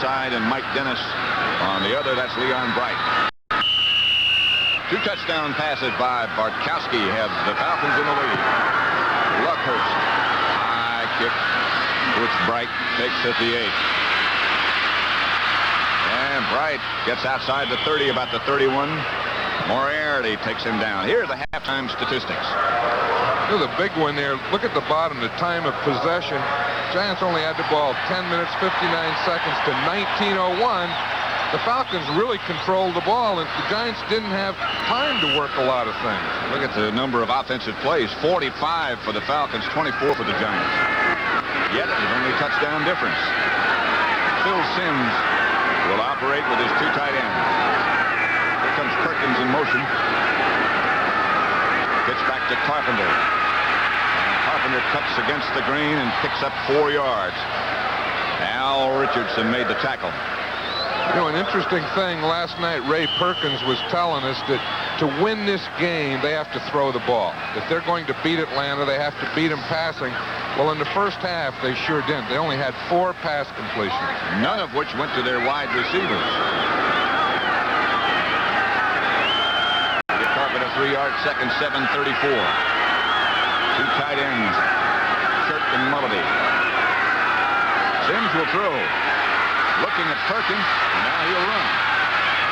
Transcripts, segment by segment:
side and Mike Dennis on the other. That's Leon Bright. 2 touchdown passes by Bartkowski have the Falcons in the lead. Luckhurst, high kick, which Bright takes at the 8. And Bright gets outside the 30, about the 31. Moriarty takes him down. Here are the halftime statistics. Here's the big one there. Look at the bottom, the time of possession. Giants only had the ball 10 minutes, 59 seconds to 19:01. The Falcons really controlled the ball, and the Giants didn't have time to work a lot of things. Look at the number of offensive plays. 45 for the Falcons, 24 for the Giants. Yet, it's only touchdown difference. Phil Simms will operate with his 2 tight ends. Here comes Perkins in motion. Pitch back to Carpenter. And Carpenter cuts against the green and picks up 4 yards. Al Richardson made the tackle. You know, an interesting thing, last night Ray Perkins was telling us that to win this game, they have to throw the ball. If they're going to beat Atlanta, they have to beat them passing. Well, in the first half, they sure didn't. They only had 4 pass completions. None of which went to their wide receivers. Give Carpenter 3 yards, second, 7:34. 2 tight ends, Shirk and Mulledy. Simms will throw. Looking at Perkins, and now he'll run.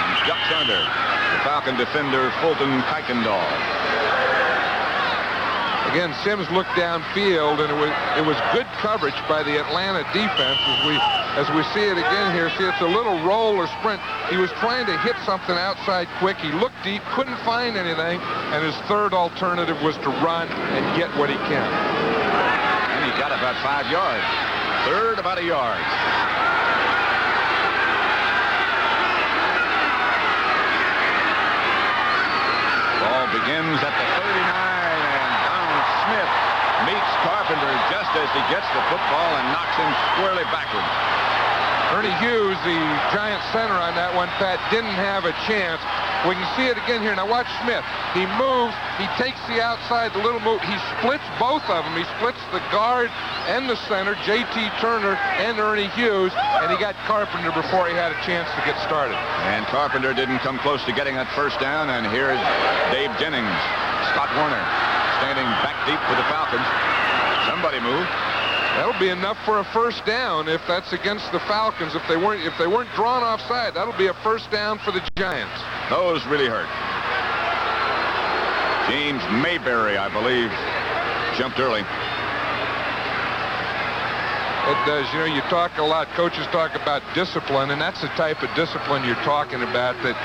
And ducks under the Falcon defender, Fulton Kuykendall. Again, Simms looked downfield, and it was good coverage by the Atlanta defense. As we see it again here, see it's a little roll or sprint. He was trying to hit something outside quick. He looked deep, couldn't find anything, and his third alternative was to run and get what he can. And he got about 5 yards. Third, about a yard. Ball begins at the 39, and Don Smith meets Carpenter just as he gets the football and knocks him squarely backwards. Ernie Hughes, the Giant center on that one, Pat, didn't have a chance. We can see it again here. Now watch Smith. He moves. He takes the outside, the little move. He splits both of them. He splits the guard and the center, J.T. Turner and Ernie Hughes, and he got Carpenter before he had a chance to get started. And Carpenter didn't come close to getting that first down, and here's Dave Jennings. Scott Warner standing back deep for the Falcons. Somebody moved. That'll be enough for a first down if that's against the Falcons. If they weren't drawn offside, that'll be a first down for the Giants. Those really hurt. James Mayberry, I believe, jumped early. It does. You know, you talk a lot, coaches talk about discipline, and that's the type of discipline you're talking about. That,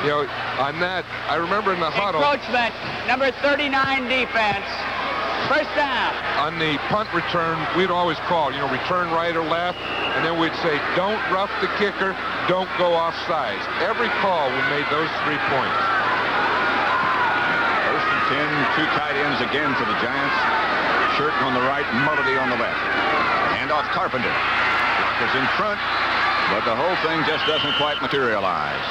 you know, on that, I remember in the huddle. Encroachment, number 39 defense. First down. On the punt return, we'd always call, you know, return right or left, and then we'd say, don't rough the kicker, don't go off sides. Every call, we made those 3 points. First and 10, 2 tight ends again for the Giants. Shirk on the right, Mulledy on the left. Hand off Carpenter. Blockers in front, but the whole thing just doesn't quite materialize.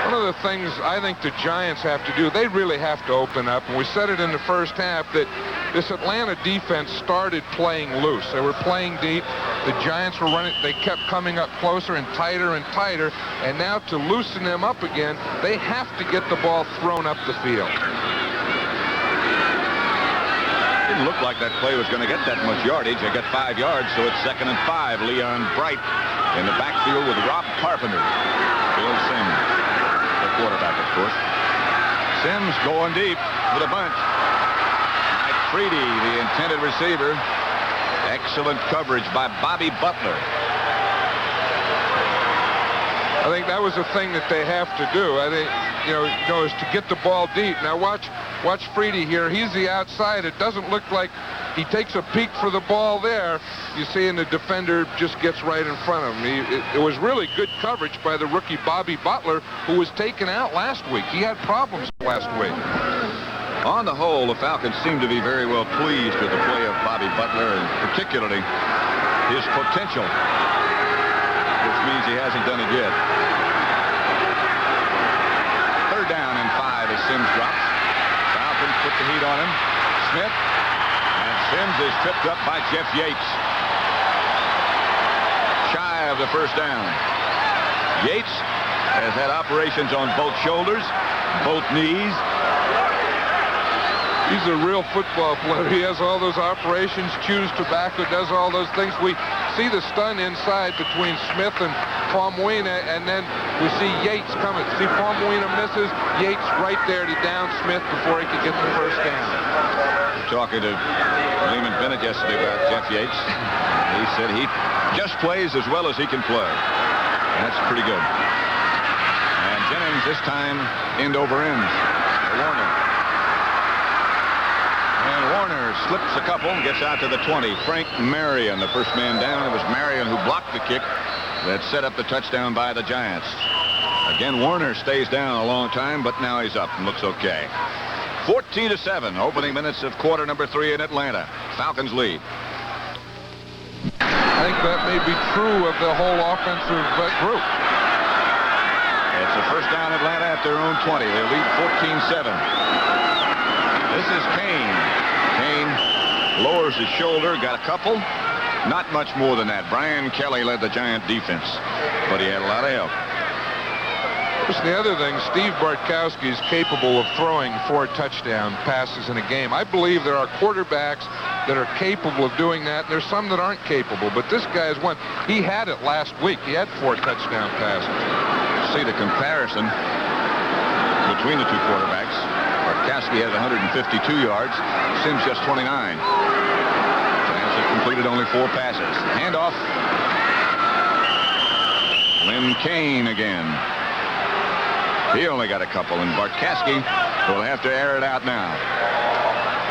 One of the things I think the Giants have to do, they really have to open up, and we said it in the first half, that this Atlanta defense started playing loose. They were playing deep. The Giants were running. They kept coming up closer and tighter, and now to loosen them up again, they have to get the ball thrown up the field. Didn't look like that play was going to get that much yardage. They got 5 yards, so it's 2nd and 5. Leon Bright in the backfield with Rob Carpenter. Bill Simms, the quarterback, of course. Simms going deep with a bunch. Mike Freedy, the intended receiver. Excellent coverage by Bobby Butler. I think that was the thing that they have to do. I think, you know, is to get the ball deep. Now watch Freedy here. He's the outside. It doesn't look like he takes a peek for the ball there. You see, and the defender just gets right in front of him. It was really good coverage by the rookie Bobby Butler, who was taken out last week. He had problems last week. On the whole, the Falcons seem to be very well pleased with the play of Bobby Butler, and particularly his potential, which means he hasn't done it yet. Third down and 5 as Simms drops. Falcons put the heat on him. Smith, and Simms is tripped up by Jeff Yates. the first down. Yates has had operations on both shoulders, both knees. He's a real football player. He has all those operations, chews tobacco, does all those things. We see the stun inside between Smith and Famuina, and then we see Yates coming. See, Famuina misses, Yates right there to down Smith before he could get the first down. Talking to Lehman Bennett yesterday about Jeff Yates. He said he just plays as well as he can play. That's pretty good. And Jennings this time end over ends for Warner. And Warner slips a couple and gets out to the 20. Frank Marion, the first man down. It was Marion who blocked the kick that set up the touchdown by the Giants. Again, Warner stays down a long time, but now he's up and looks okay. 14-7, opening minutes of quarter number 3 in Atlanta. Falcons lead. I think that may be true of the whole offensive group. It's a first down Atlanta at their own 20. They lead 14-7. This is Kane. Kane lowers his shoulder, got a couple. Not much more than that. Brian Kelly led the Giant defense, but he had a lot of help. Just the other thing, Steve Bartkowski is capable of throwing 4 touchdown passes in a game. I believe there are quarterbacks that are capable of doing that, and there's some that aren't capable, but this guy is one. He had it last week. He had 4 touchdown passes. See the comparison between the two quarterbacks. Bartkowski has 152 yards. Sims just 29. Giants have completed only 4 passes. Handoff. Lynn Kane again. He only got a couple, and Bartkowski will have to air it out now.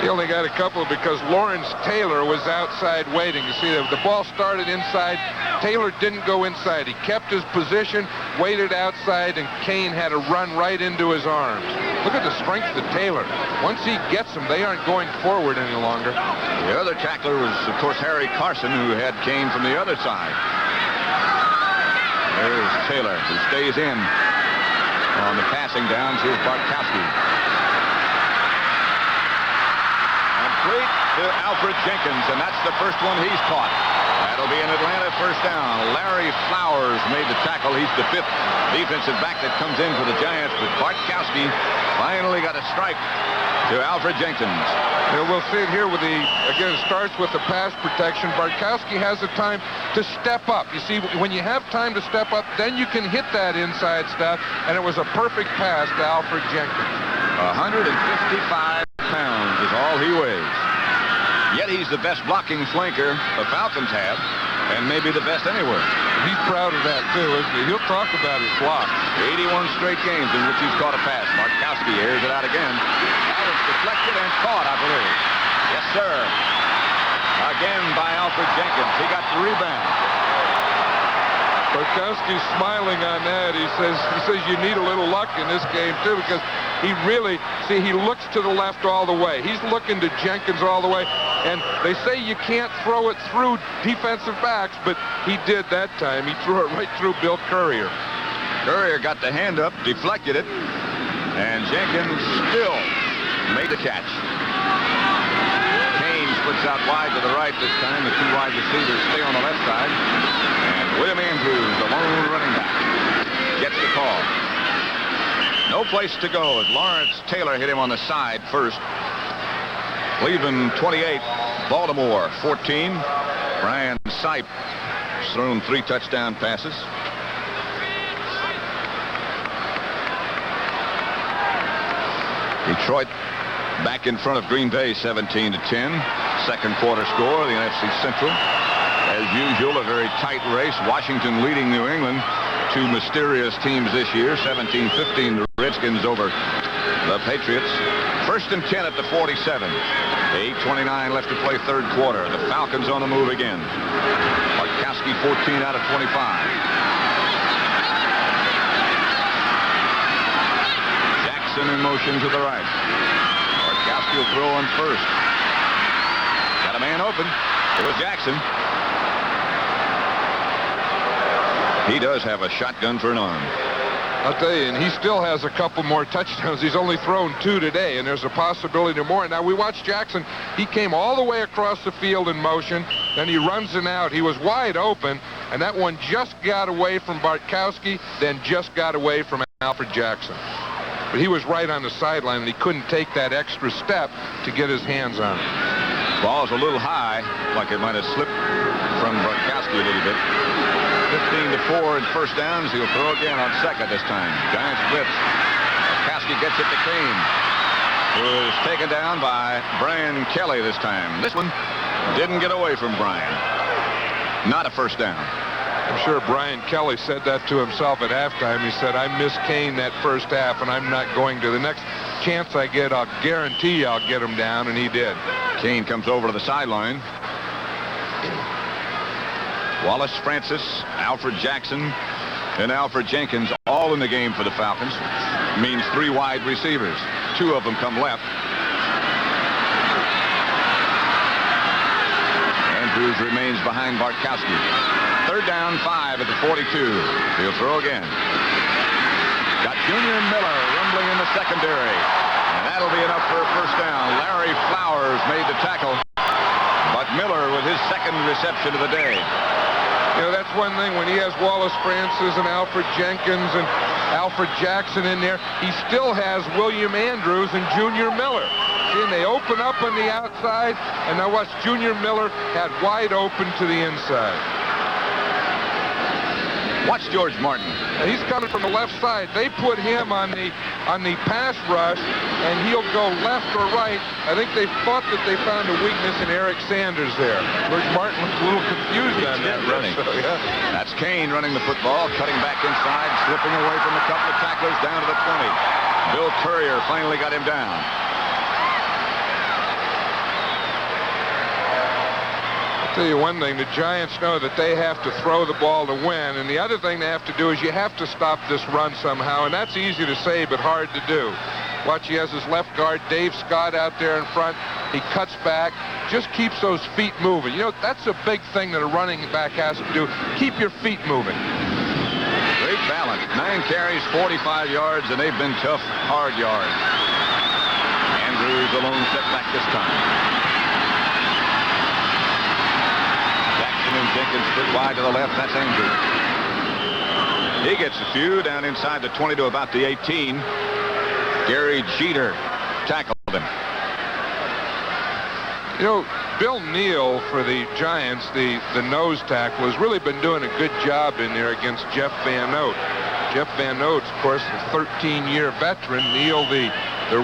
He only got a couple because Lawrence Taylor was outside waiting. You see, the ball started inside. Taylor didn't go inside. He kept his position, waited outside, and Kane had to run right into his arms. Look at the strength of Taylor. Once he gets them, they aren't going forward any longer. The other tackler was, of course, Harry Carson, who had Kane from the other side. There's Taylor, who stays in. On the passing downs, here's Bartkowski. Complete to Alfred Jenkins, and that's the first one he's caught. That'll be an Atlanta first down. Larry Flowers made the tackle. He's the 5th defensive back that comes in for the Giants, but Bartkowski finally got a strike to Alfred Jenkins. You know, we'll see it here with again, it starts with the pass protection. Bartkowski has the time to step up. You see, when you have time to step up, then you can hit that inside stuff, and it was a perfect pass to Alfred Jenkins. 155 pounds is all he weighs. Yet he's the best blocking flanker the Falcons have, and maybe the best anywhere. He's proud of that, too, isn't he? He'll talk about his block. 81 straight games in which he's caught a pass. Bartkowski airs it out again. That is deflected and caught, I believe. Yes, sir. Again by Alfred Jenkins. He got the rebound. Bartkowski's smiling on that. He says you need a little luck in this game, too, because he really, see, he looks to the left all the way. He's looking to Jenkins all the way. And they say you can't throw it through defensive backs, but he did that time. He threw it right through Bill Courier. Courier got the hand up, deflected it, and Jenkins still made the catch. Kane splits out wide to the right this time. The 2 wide receivers stay on the left side. And William Andrews, the lone running back, gets the call. No place to go as Lawrence Taylor hit him on the side first. Cleveland 28, Baltimore 14. Brian Sipe has thrown 3 touchdown passes. Detroit back in front of Green Bay 17-10. Second quarter score, the NFC Central. As usual, a very tight race. Washington leading New England. 2 mysterious teams this year. 17-15, the Redskins over the Patriots. First and 10 at the 47. 8:29 left to play third quarter. The Falcons on the move again. Bartkowski 14 out of 25. Jackson in motion to the right. Bartkowski will throw on first. Got a man open. It was Jackson. He does have a shotgun for an arm. I'll tell you, and he still has a couple more touchdowns. He's only thrown 2 today, and there's a possibility of more. Now, we watched Jackson. He came all the way across the field in motion, then he runs it out. He was wide open, And that one just got away from Bartkowski, then just got away from Alfred Jackson. But he was right on the sideline, and he couldn't take that extra step to get his hands on it. Ball's a little high, like it might have slipped from Bartkowski a little bit. 15-4 in first downs. He'll throw again on second this time. Giants blitz. Bartkowski gets it to Kane, who is taken down by Brian Kelly this time. This one didn't get away from Brian. Not a first down. I'm sure Brian Kelly said that to himself at halftime. He said, I missed Kane that first half, and I'm not going to. The next chance I get, I'll guarantee I'll get him down, and he did. Kane comes over to the sideline. Wallace Francis, Alfred Jackson, and Alfred Jenkins all in the game for the Falcons. Means 3 wide receivers. 2 of them come left. Andrews remains behind Bartkowski. Third down, 5 at the 42. He'll throw again. Got Junior Miller rumbling in the secondary. And that'll be enough for a first down. Larry Flowers made the tackle. But Miller with his second reception of the day. You know, that's one thing. When he has Wallace Francis and Alfred Jenkins and Alfred Jackson in there, he still has William Andrews and Junior Miller. See, and they open up on the outside, and now watch, Junior Miller had wide open to the inside. Watch George Martin. And he's coming from the left side. They put him on the pass rush, and he'll go left or right. I think they thought that they found a weakness in Eric Sanders there. George Martin looked a little confused on that running. So, yeah. That's Kane running the football, cutting back inside, slipping away from a couple of tacklers down to the 20. Bill Courier finally got him down. Tell you one thing, the Giants know that they have to throw the ball to win, and the other thing they have to do is you have to stop this run somehow, and that's easy to say but hard to do. Watch, he has his left guard, Dave Scott, out there in front. He cuts back, just keeps those feet moving. You know, that's a big thing that a running back has to do. Keep your feet moving. Great balance. 9 carries, 45 yards, and they've been tough, hard yards. Andrews alone set back this time. And Jenkins split wide to the left. That's Andrews. He gets a few down inside the 20 to about the 18. Gary Jeter tackled him. You know, Bill Neal for the Giants, the nose tackle, has really been doing a good job in there against Jeff Van Note. Jeff Van Note, of course, the 13-year veteran. Neal, the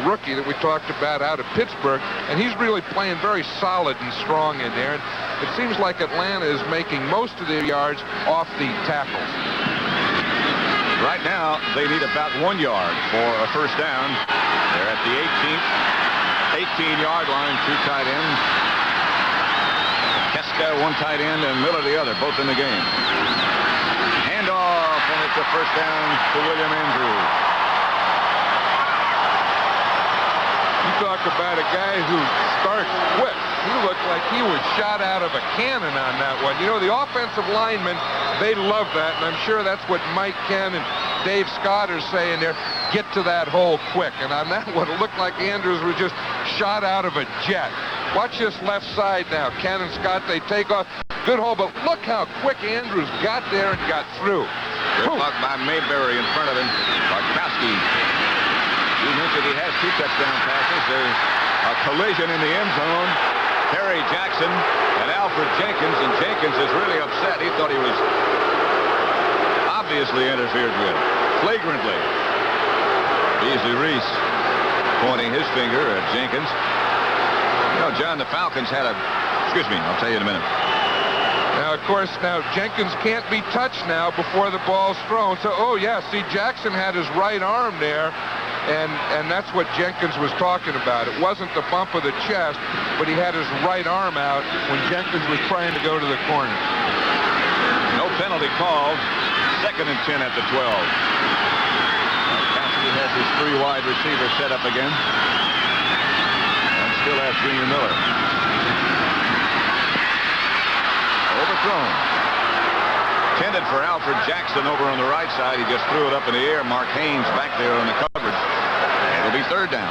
rookie that we talked about out of Pittsburgh, and he's really playing very solid and strong in there. And it seems like Atlanta is making most of their yards off the tackles. Right now, they need about 1 yard for a first down. They're at the 18-yard line, 2 tight ends. Keska, 1 tight end, and Miller the other, both in the game. Handoff, and it's a first down to William Andrews. You talk about a guy who starts quick. He looked like he was shot out of a cannon on that one. You know, the offensive linemen, they love that, and I'm sure that's what Mike Ken and Dave Scott are saying there. Get to that hole quick. And on that one, it looked like Andrews was just shot out of a jet. Watch this left side now. Ken and Scott, they take off. Good hole, but look how quick Andrews got there and got through. Good block by Mayberry in front of him. Bartkowski. You mentioned he has 2 touchdown passes. There's a collision in the end zone. Terry Jackson and Alfred Jenkins, and Jenkins is really upset. He thought he was obviously interfered with, flagrantly. Beasley Reese pointing his finger at Jenkins. You know, John, the Falcons had a... Excuse me, I'll tell you in a minute. Now, of course, now Jenkins can't be touched now before the ball's thrown. So, oh, yeah, see, Jackson had his right arm there. And that's what Jenkins was talking about. It wasn't the bump of the chest, but he had his right arm out when Jenkins was trying to go to the corner. No penalty called. 2nd and 10 at the 12. Cassidy has his 3 wide receivers set up again. And still has Junior Miller. Overthrown. Intended for Alfred Jackson over on the right side. He just threw it up in the air. Mark Haynes back there on the coverage. It'll be 3rd down.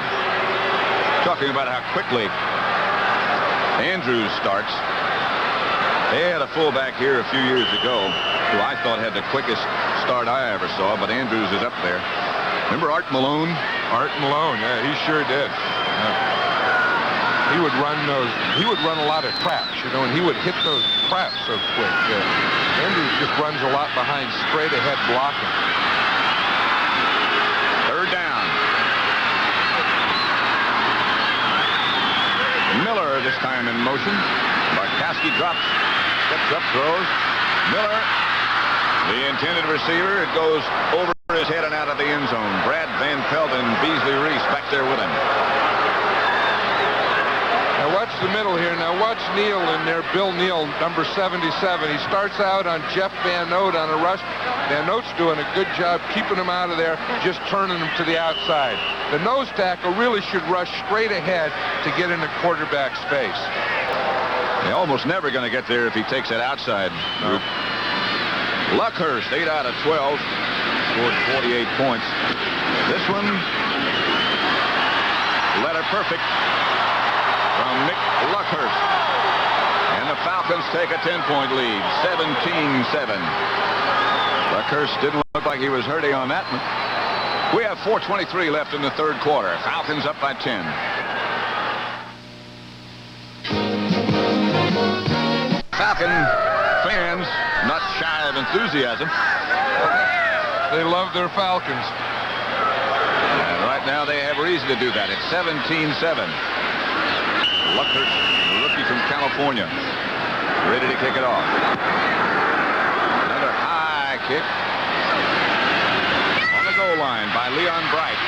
Talking about how quickly Andrews starts. They had a fullback here a few years ago who I thought had the quickest start I ever saw, but Andrews is up there. Remember Art Malone? Art Malone, yeah, he sure did. He would run those. He would run a lot of traps, you know, and he would hit those traps so quick. Andrews just runs a lot behind straight ahead blocking. Third down. Miller this time in motion. Barkowski drops, steps up, throws. Miller, the intended receiver. It goes over his head and out of the end zone. Brad Van Pelt and Beasley Reese back there with him. Now watch the middle here. Now watch Neal in there. Bill Neal, number 77. He starts out on Jeff Van Note on a rush. Van Note's doing a good job keeping him out of there, just turning him to the outside. The nose tackle really should rush straight ahead to get in the quarterback's face. They're almost never going to get there if he takes it outside. No. Luckhurst, 8 out of 12, scored 48 points. This one, letter perfect from Mick Luckhurst. And the Falcons take a 10-point lead, 17-7. Luckhurst didn't look like he was hurting on that one. We have 4:23 left in the third quarter. Falcons up by 10. Falcon fans not shy of enthusiasm. They love their Falcons. And right now they have reason to do that. It's 17-7. Luckhurst, the rookie from California, ready to kick it off. Another high kick. On the goal line by Leon Bright.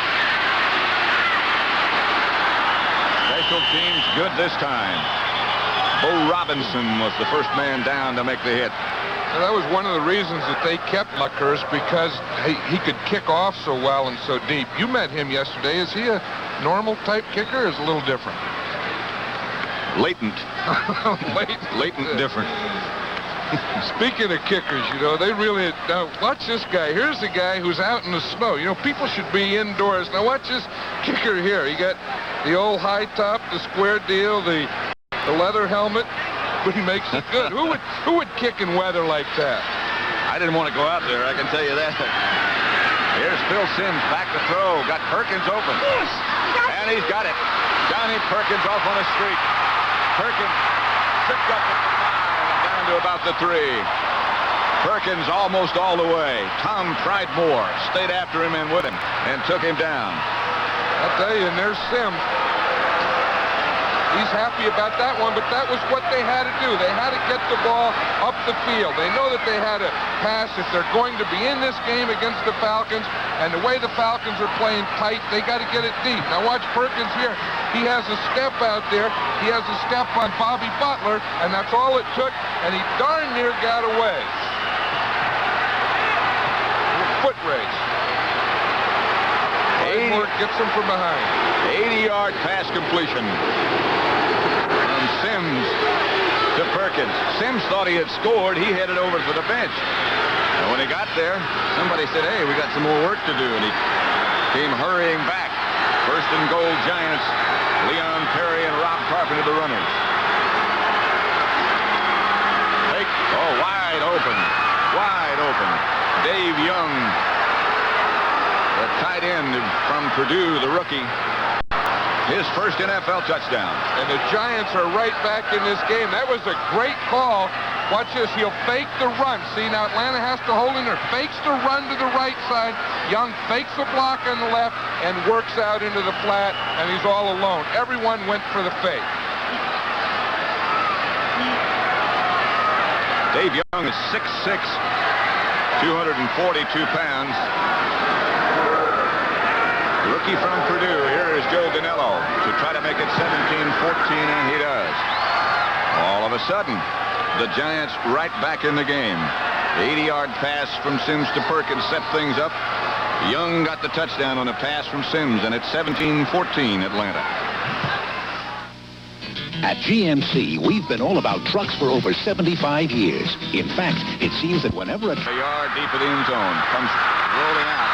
Special teams good this time. Bo Robinson was the first man down to make the hit. Well, that was one of the reasons that they kept Luckhurst, because he could kick off so well and so deep. You met him yesterday. Is he a normal type kicker or is it a little different? Latent. Latent different. Speaking of kickers, you know, they really... Now, watch this guy. Here's the guy who's out in the snow. You know, people should be indoors. Now, watch this kicker here. You got the old high top, the square deal, the leather helmet, but he makes it good. Who would kick in weather like that? I didn't want to go out there, I can tell you that. Here's Phil Simms back to throw. Got Perkins open. And he's got it. Johnny Perkins off on a streak. Perkins tripped up at the 5 and down to about the 3. Perkins almost all the way. Tom Pridemore stayed after him and with him and took him down. I'll tell you, and there's Simms. He's happy about that one, but that was what they had to do. They had to get the ball up the field. They know that they had to pass if they're going to be in this game against the Falcons. And the way the Falcons are playing tight, they got to get it deep. Now watch Perkins here. He has a step out there. He has a step on Bobby Butler, and that's all it took. And he darn near got away. Foot race. Pridemore gets him from behind. 80-yard pass completion. Simms to Perkins. Simms thought he had scored. He headed over to the bench. And when he got there, somebody said, hey, we got some more work to do. And he came hurrying back. First and goal, Giants. Leon Perry and Rob Carpenter, the runners. Fake. Oh, wide open. Wide open. Dave Young, the tight end from Purdue, the rookie. His first NFL touchdown. And the Giants are right back in this game. That was a great call. Watch this. He'll fake the run. See, now Atlanta has to hold in there. Fakes the run to the right side. Young fakes the block on the left and works out into the flat, and he's all alone. Everyone went for the fake. Dave Young is 6'6", 242 pounds. Rookie from Purdue. Here is Joe Ganello to try to make it 17-14, and he does. All of a sudden, the Giants right back in the game. The 80-yard pass from Simms to Perkins set things up. Young got the touchdown on a pass from Simms, and it's 17-14 Atlanta. At GMC, we've been all about trucks for over 75 years. In fact, it seems that whenever a yard deep of the end zone comes rolling out.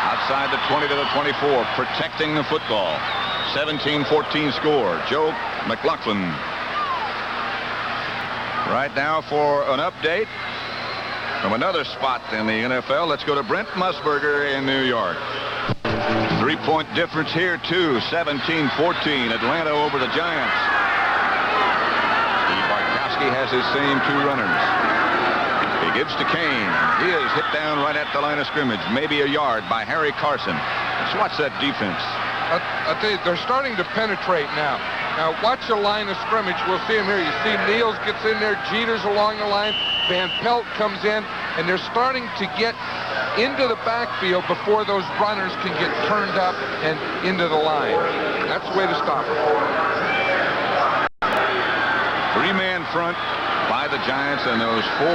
Outside the 20 to the 24, protecting the football. 17-14 score. Joe McLaughlin. Right now for an update from another spot in the NFL. Let's go to Brent Musburger in New York. 3-point difference here, too. 17-14. Atlanta over the Giants. Steve Bartkowski has his same 2 runners. He gives to Kane. He is hit down right at the line of scrimmage. Maybe a yard by Harry Carson. Let's watch that defense. I'll tell you, they're starting to penetrate now. Now, watch the line of scrimmage. We'll see him here. You see Niels gets in there. Jeter's along the line. Van Pelt comes in. And they're starting to get into the backfield before those runners can get turned up and into the line. That's the way to stop them. 3-man front by the Giants and those 4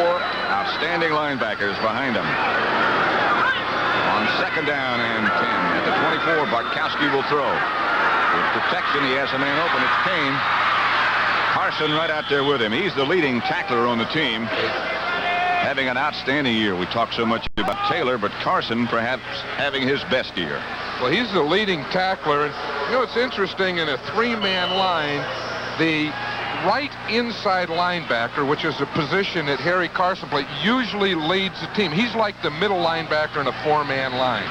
outstanding linebackers behind them. On 2nd down and 10 at the 24, Bartkowski will throw. With protection, he has a man open. It's Kane. Carson right out there with him. He's the leading tackler on the team. Having an outstanding year. We talk so much about Taylor, but Carson perhaps having his best year. Well, he's the leading tackler. And, you know, it's interesting in a 3-man line, the right inside linebacker, which is a position that Harry Carson played, usually leads the team. He's like the middle linebacker in a 4-man line.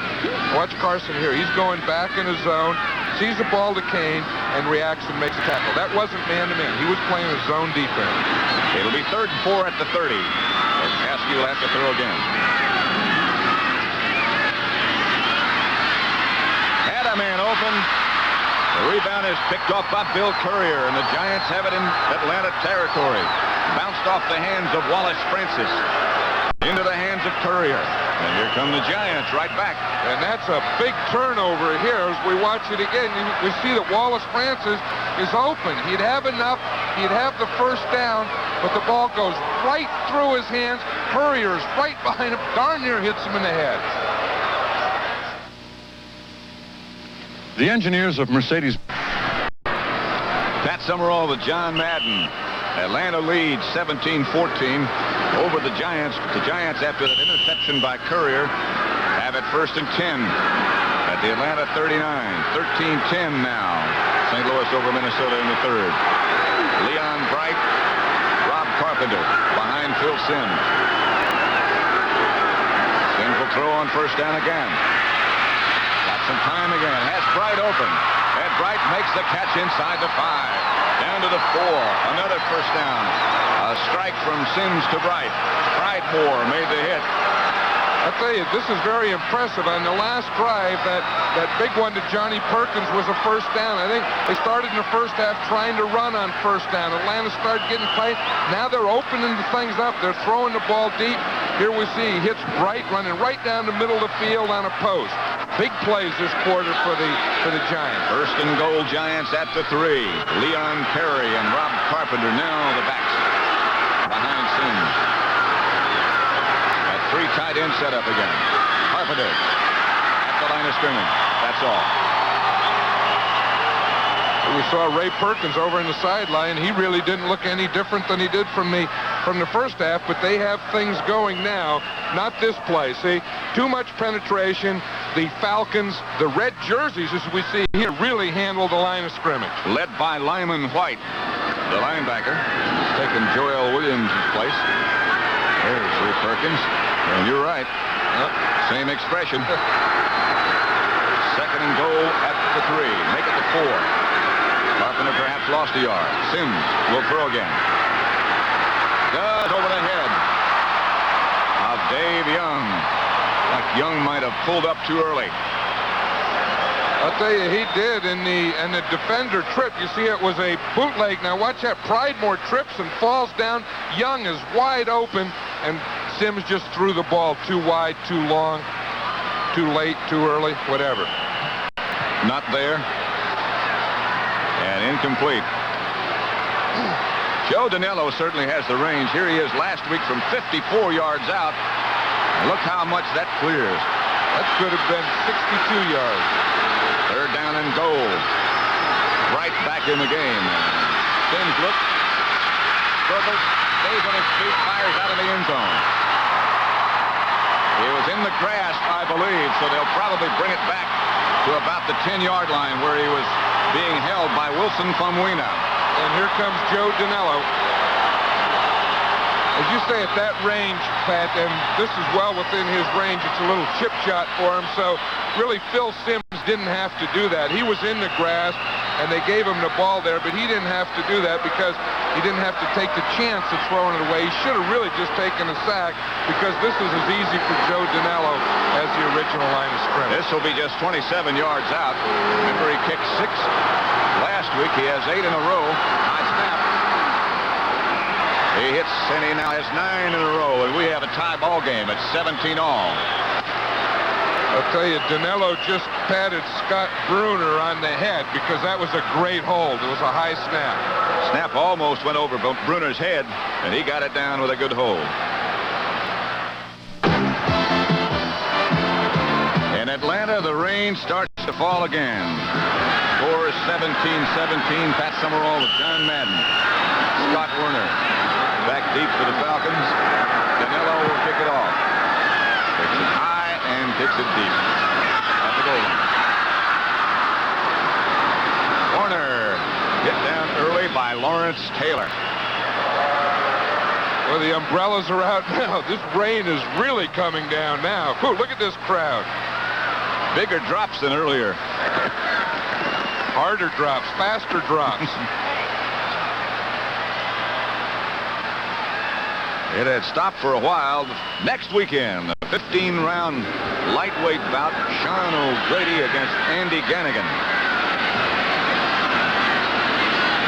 Watch Carson here. He's going back in his zone, sees the ball to Kane, and reacts and makes a tackle. That wasn't man-to-man. He was playing a zone defense. It'll be 3rd and 4 at the 30. Bartkowski will have to throw again. Had a man open. The rebound is picked off by Bill Courier, and the Giants have it in Atlanta territory. Bounced off the hands of Wallace Francis into the hands of Courier. And here come the Giants right back. And that's a big turnover here as we watch it again. We see that Wallace Francis is open. He'd have enough. He'd have the 1st down, but the ball goes right through his hands. Courier's right behind him. Darn near hits him in the head. The engineers of Mercedes. Pat Summerall with John Madden. Atlanta leads 17-14 over the Giants. The Giants, after that interception by Courier, have it 1st and 10 at the Atlanta 39. 13-10 now. St. Louis over Minnesota in the 3rd. Leon Bright, Rob Carpenter behind Phil Simms. Simms will throw on 1st down again. Got some time again. Has Bright open. And Bright makes the catch inside the 5. Down to the 4. Another 1st down. A strike from Simms to Bright. Pridemore made the hit. I'll tell you, this is very impressive. On the last drive, that big one to Johnny Perkins was a 1st down. I think they started in the 1st half trying to run on 1st down. Atlanta started getting tight. Now they're opening the things up. They're throwing the ball deep. Here we see he hits Bright, running right down the middle of the field on a post. Big plays this quarter for the Giants. 1st and goal, Giants at the 3. Leon Perry and Rob Carpenter now the backs behind Simms. That 3 tight end setup again. Carpenter at the line of scrimmage. That's all. We saw Ray Perkins over in the sideline. He really didn't look any different than he did from the 1st half, but they have things going now. Not this play. See, too much penetration. The Falcons, the red jerseys, as we see here, really handle the line of scrimmage. Led by Lyman White, the linebacker. He's taken Joel Williams' place. There's Ray Perkins. And you're right. Same expression. 2nd and goal at the 3. Make it the 4. Carpenter perhaps lost a yard. Simms will throw again. Does over the head of Dave Young. Like Young might have pulled up too early. I'll tell you, he did, and the defender tripped. You see, it was a bootleg. Now watch that. Pridemore trips and falls down. Young is wide open, and Simms just threw the ball too wide, too long, too late, too early, whatever. Not there. And incomplete. Joe Danello certainly has the range. Here he is last week from 54 yards out. Look how much that clears. That could have been 62 yards. 3rd down and goal. Right back in the game. Simms looks, struggles, stays on his feet, fires out of the end zone. He was in the grass, I believe, so they'll probably bring it back to about the 10-yard line where he was being held by Wilson Famuina. And here comes Joe Danello. As you say, at that range, Pat, and this is well within his range, it's a little chip shot for him. So really, Phil Simms didn't have to do that. He was in the grass, and they gave him the ball there, but he didn't have to do that because he didn't have to take the chance of throwing it away. He should have really just taken a sack because this is as easy for Joe Dinello as the original line of scrimmage. This will be just 27 yards out. Remember, he kicked 6 last week. He has 8 in a row. High snap. He hits, and he now has 9 in a row, and we have a tie ball game at 17 all. I'll tell you, Dinello just patted Scott Bruner on the head because that was a great hold. It was a high snap. Snap almost went over Bruner's head, and he got it down with a good hold. In Atlanta, the rain starts to fall again. Score is 17-17. Pat Summerall with John Madden. Scott Werner back deep for the Falcons. Dinello will kick it off. Kicks it high and kicks it deep. At the goal line. Warner hit down early by Lawrence Taylor. Well, the umbrellas are out now. This rain is really coming down now. Ooh, look at this crowd. Bigger drops than earlier. Harder drops, faster drops. It had stopped for a while. Next weekend, the 15-round lightweight bout, Sean O'Grady against Andy Gannigan.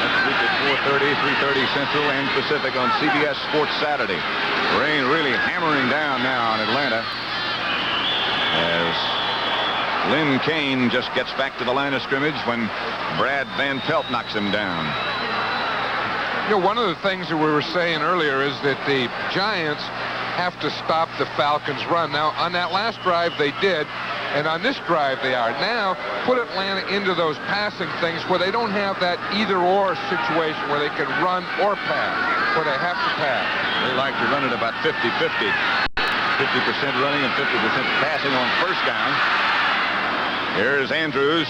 Next week at 4:30, 3:30 Central and Pacific on CBS Sports Saturday. Rain really hammering down now in Atlanta as Lynn Kane just gets back to the line of scrimmage when Brad Van Pelt knocks him down. You know, one of the things that we were saying earlier is that the Giants have to stop the Falcons' run. Now, on that last drive, they did, and on this drive, they are. Now, put Atlanta into those passing things where they don't have that either-or situation where they can run or pass, where they have to pass. They like to run it about 50-50. 50% running and 50% passing on first down. Here's Andrews,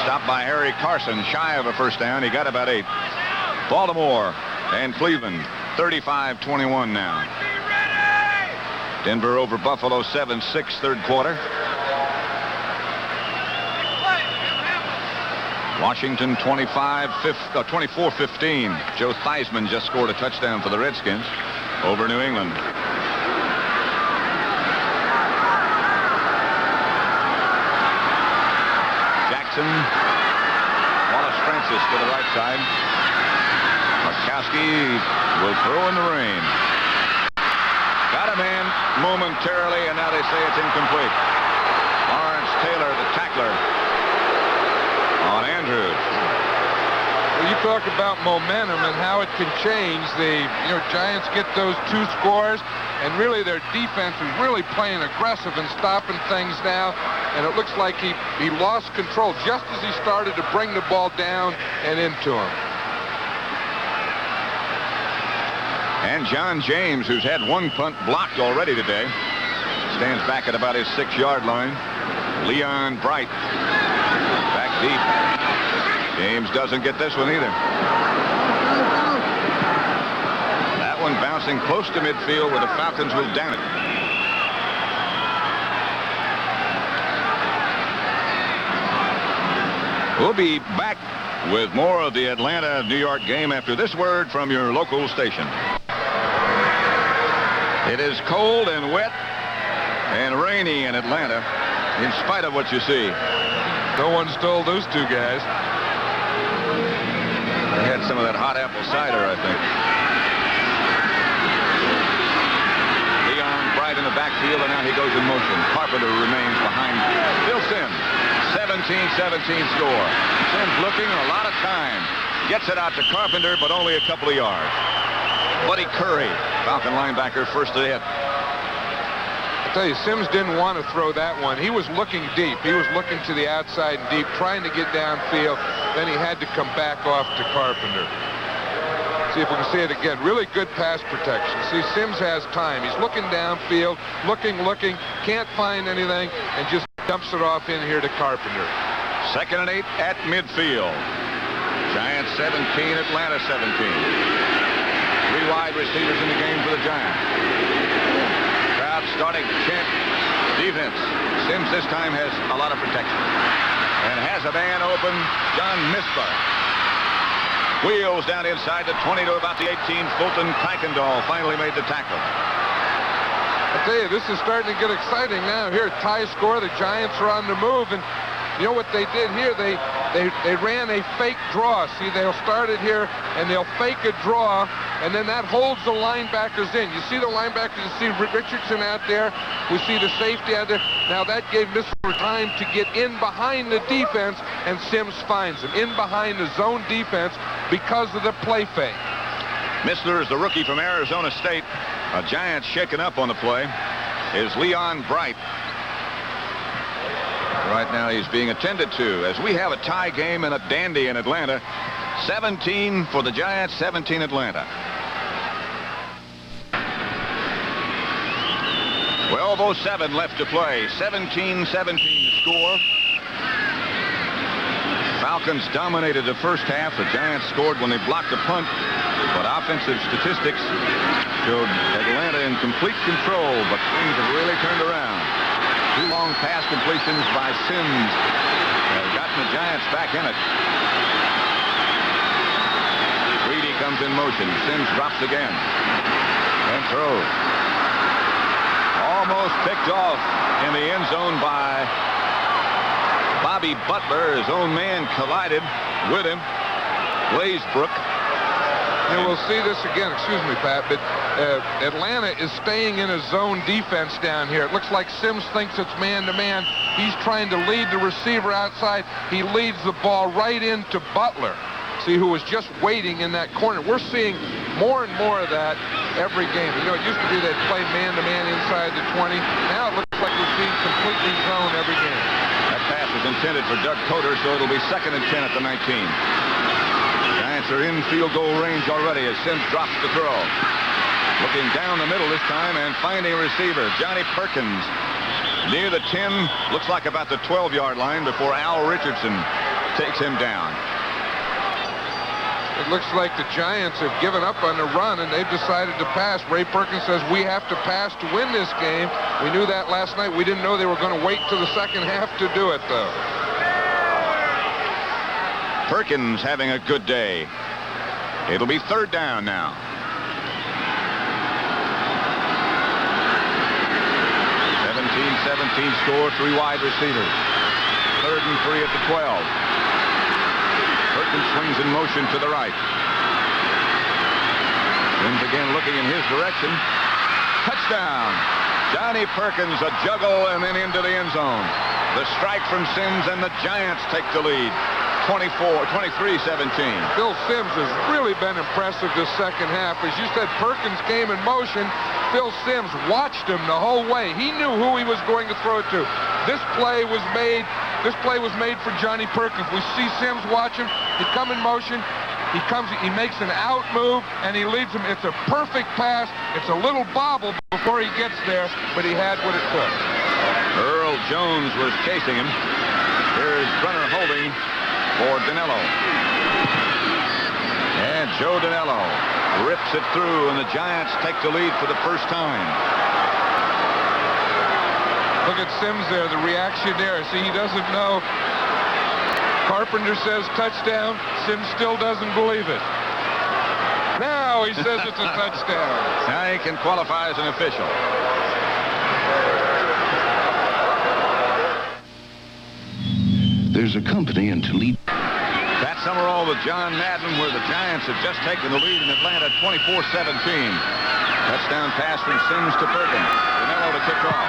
stopped by Harry Carson, shy of a first down. He got about 8. Baltimore and Cleveland, 35-21 now. Denver over Buffalo, 7-6, third quarter. Washington 24-15. Joe Theismann just scored a touchdown for the Redskins over New England. Jackson, Wallace Francis to the right side. Markowski will throw in the rain. Got a man momentarily, and now they say it's incomplete. Lawrence Taylor, the tackler, on Andrews. Well, you talk about momentum and how it can change. The Giants get those 2 scores, and really their defense is really playing aggressive and stopping things now. And it looks like he lost control just as he started to bring the ball down and into him. And John James, who's had 1 punt blocked already today, stands back at about his 6-yard line. Leon Bright back deep. James doesn't get this one either. That one bouncing close to midfield where the Falcons will down it. We'll be back with more of the Atlanta-New York game after this word from your local station. It is cold and wet and rainy in Atlanta, in spite of what you see. No one stole those 2 guys. They had some of that hot apple cider, I think. Leon Bright in the backfield, and now he goes in motion. Carpenter remains behind Phil Simms. 17-17 score. Simms looking a lot of time. Gets it out to Carpenter, but only a couple of yards. Buddy Curry, Falcon linebacker, first to hit. I tell you, Simms didn't want to throw that one. He was looking deep. He was looking to the outside and deep, trying to get downfield. Then he had to come back off to Carpenter. See if we can see it again. Really good pass protection. See, Simms has time. He's looking downfield, looking, can't find anything, and just dumps it off in here to Carpenter. 2nd and 8 at midfield. Giants 17, Atlanta 17. 3 Three wide receivers in the game for the Giants. Crowd starting to chant defense. Sims this time has a lot of protection. And has a man open, John Misler. Wheels down inside the 20 to about the 18. Fulton Kuykendall finally made the tackle. I tell you, this is starting to get exciting now. Here, tie score. The Giants are on the move, and you know what they did here? They ran a fake draw. See, they'll start it here, and they'll fake a draw, and then that holds the linebackers in. You see the linebackers. You see Richardson out there. We see the safety out there. Now that gave Misler time to get in behind the defense, and Sims finds him in behind the zone defense because of the play fake. Misler is the rookie from Arizona State. A Giants shaken up on the play is Leon Bright. Right now he's being attended to as we have a tie game and a dandy in Atlanta. 17 for the Giants, 17 Atlanta. 12:07 left to play. 17-17 to score. Falcons dominated the first half. The Giants scored when they blocked a punt, but offensive statistics showed Atlanta in complete control, but things have really turned around. Two long pass completions by Sims have gotten the Giants back in it. Reedy comes in motion. Sims drops again and throws. Almost picked off in the end zone by Bobby Butler. His own man collided with him. Glazebrook. And we'll see this again, excuse me, Pat, but Atlanta is staying in a zone defense down here. It looks like Sims thinks it's man-to-man. He's trying to lead the receiver outside. He leads the ball right into Butler, see, who was just waiting in that corner. We're seeing more and more of that every game. You know, it used to be they'd play man-to-man inside the 20. Now it looks like we're seeing completely zone every game. That pass was intended for Doug Coder, so it'll be 2nd and 10 at the 19. Giants are in field goal range already as Sims drops the throw. Looking down the middle this time and finding a receiver, Johnny Perkins. Near the 10, looks like about the 12-yard line before Al Richardson takes him down. It looks like the Giants have given up on the run, and they've decided to pass. Ray Perkins says, we have to pass to win this game. We knew that last night. We didn't know they were going to wait till the second half to do it, though. Perkins having a good day. It'll be 3rd down now. 17-17 score, 3 wide receivers. 3rd and 3 at the 12. Perkins swings in motion to the right. Sims again looking in his direction. Touchdown. Johnny Perkins, a juggle and then into the end zone. The strike from Sims and the Giants take the lead. 23-17. Bill Sims has really been impressive this second half. As you said, Perkins came in motion. Phil Sims watched him the whole way. He knew who he was going to throw it to. This play was made for Johnny Perkins. We see Sims watch him. He come in motion. He makes an out move, and he leads him. It's a perfect pass. It's a little bobble before he gets there, but he had what it took. Earl Jones was chasing him. Here's Brenner holding for Danello. And Joe Danello rips it through, and the Giants take the lead for the first time. Look at Sims there, the reaction there. See, he doesn't know. Carpenter says touchdown. Sims still doesn't believe it. Now he says it's a touchdown. Now he can qualify as an official. There's a company in Toledo. Pat Summerall with John Madden, where the Giants have just taken the lead in Atlanta 24-17. Touchdown pass from Sims to Perkins. Danello to kick off.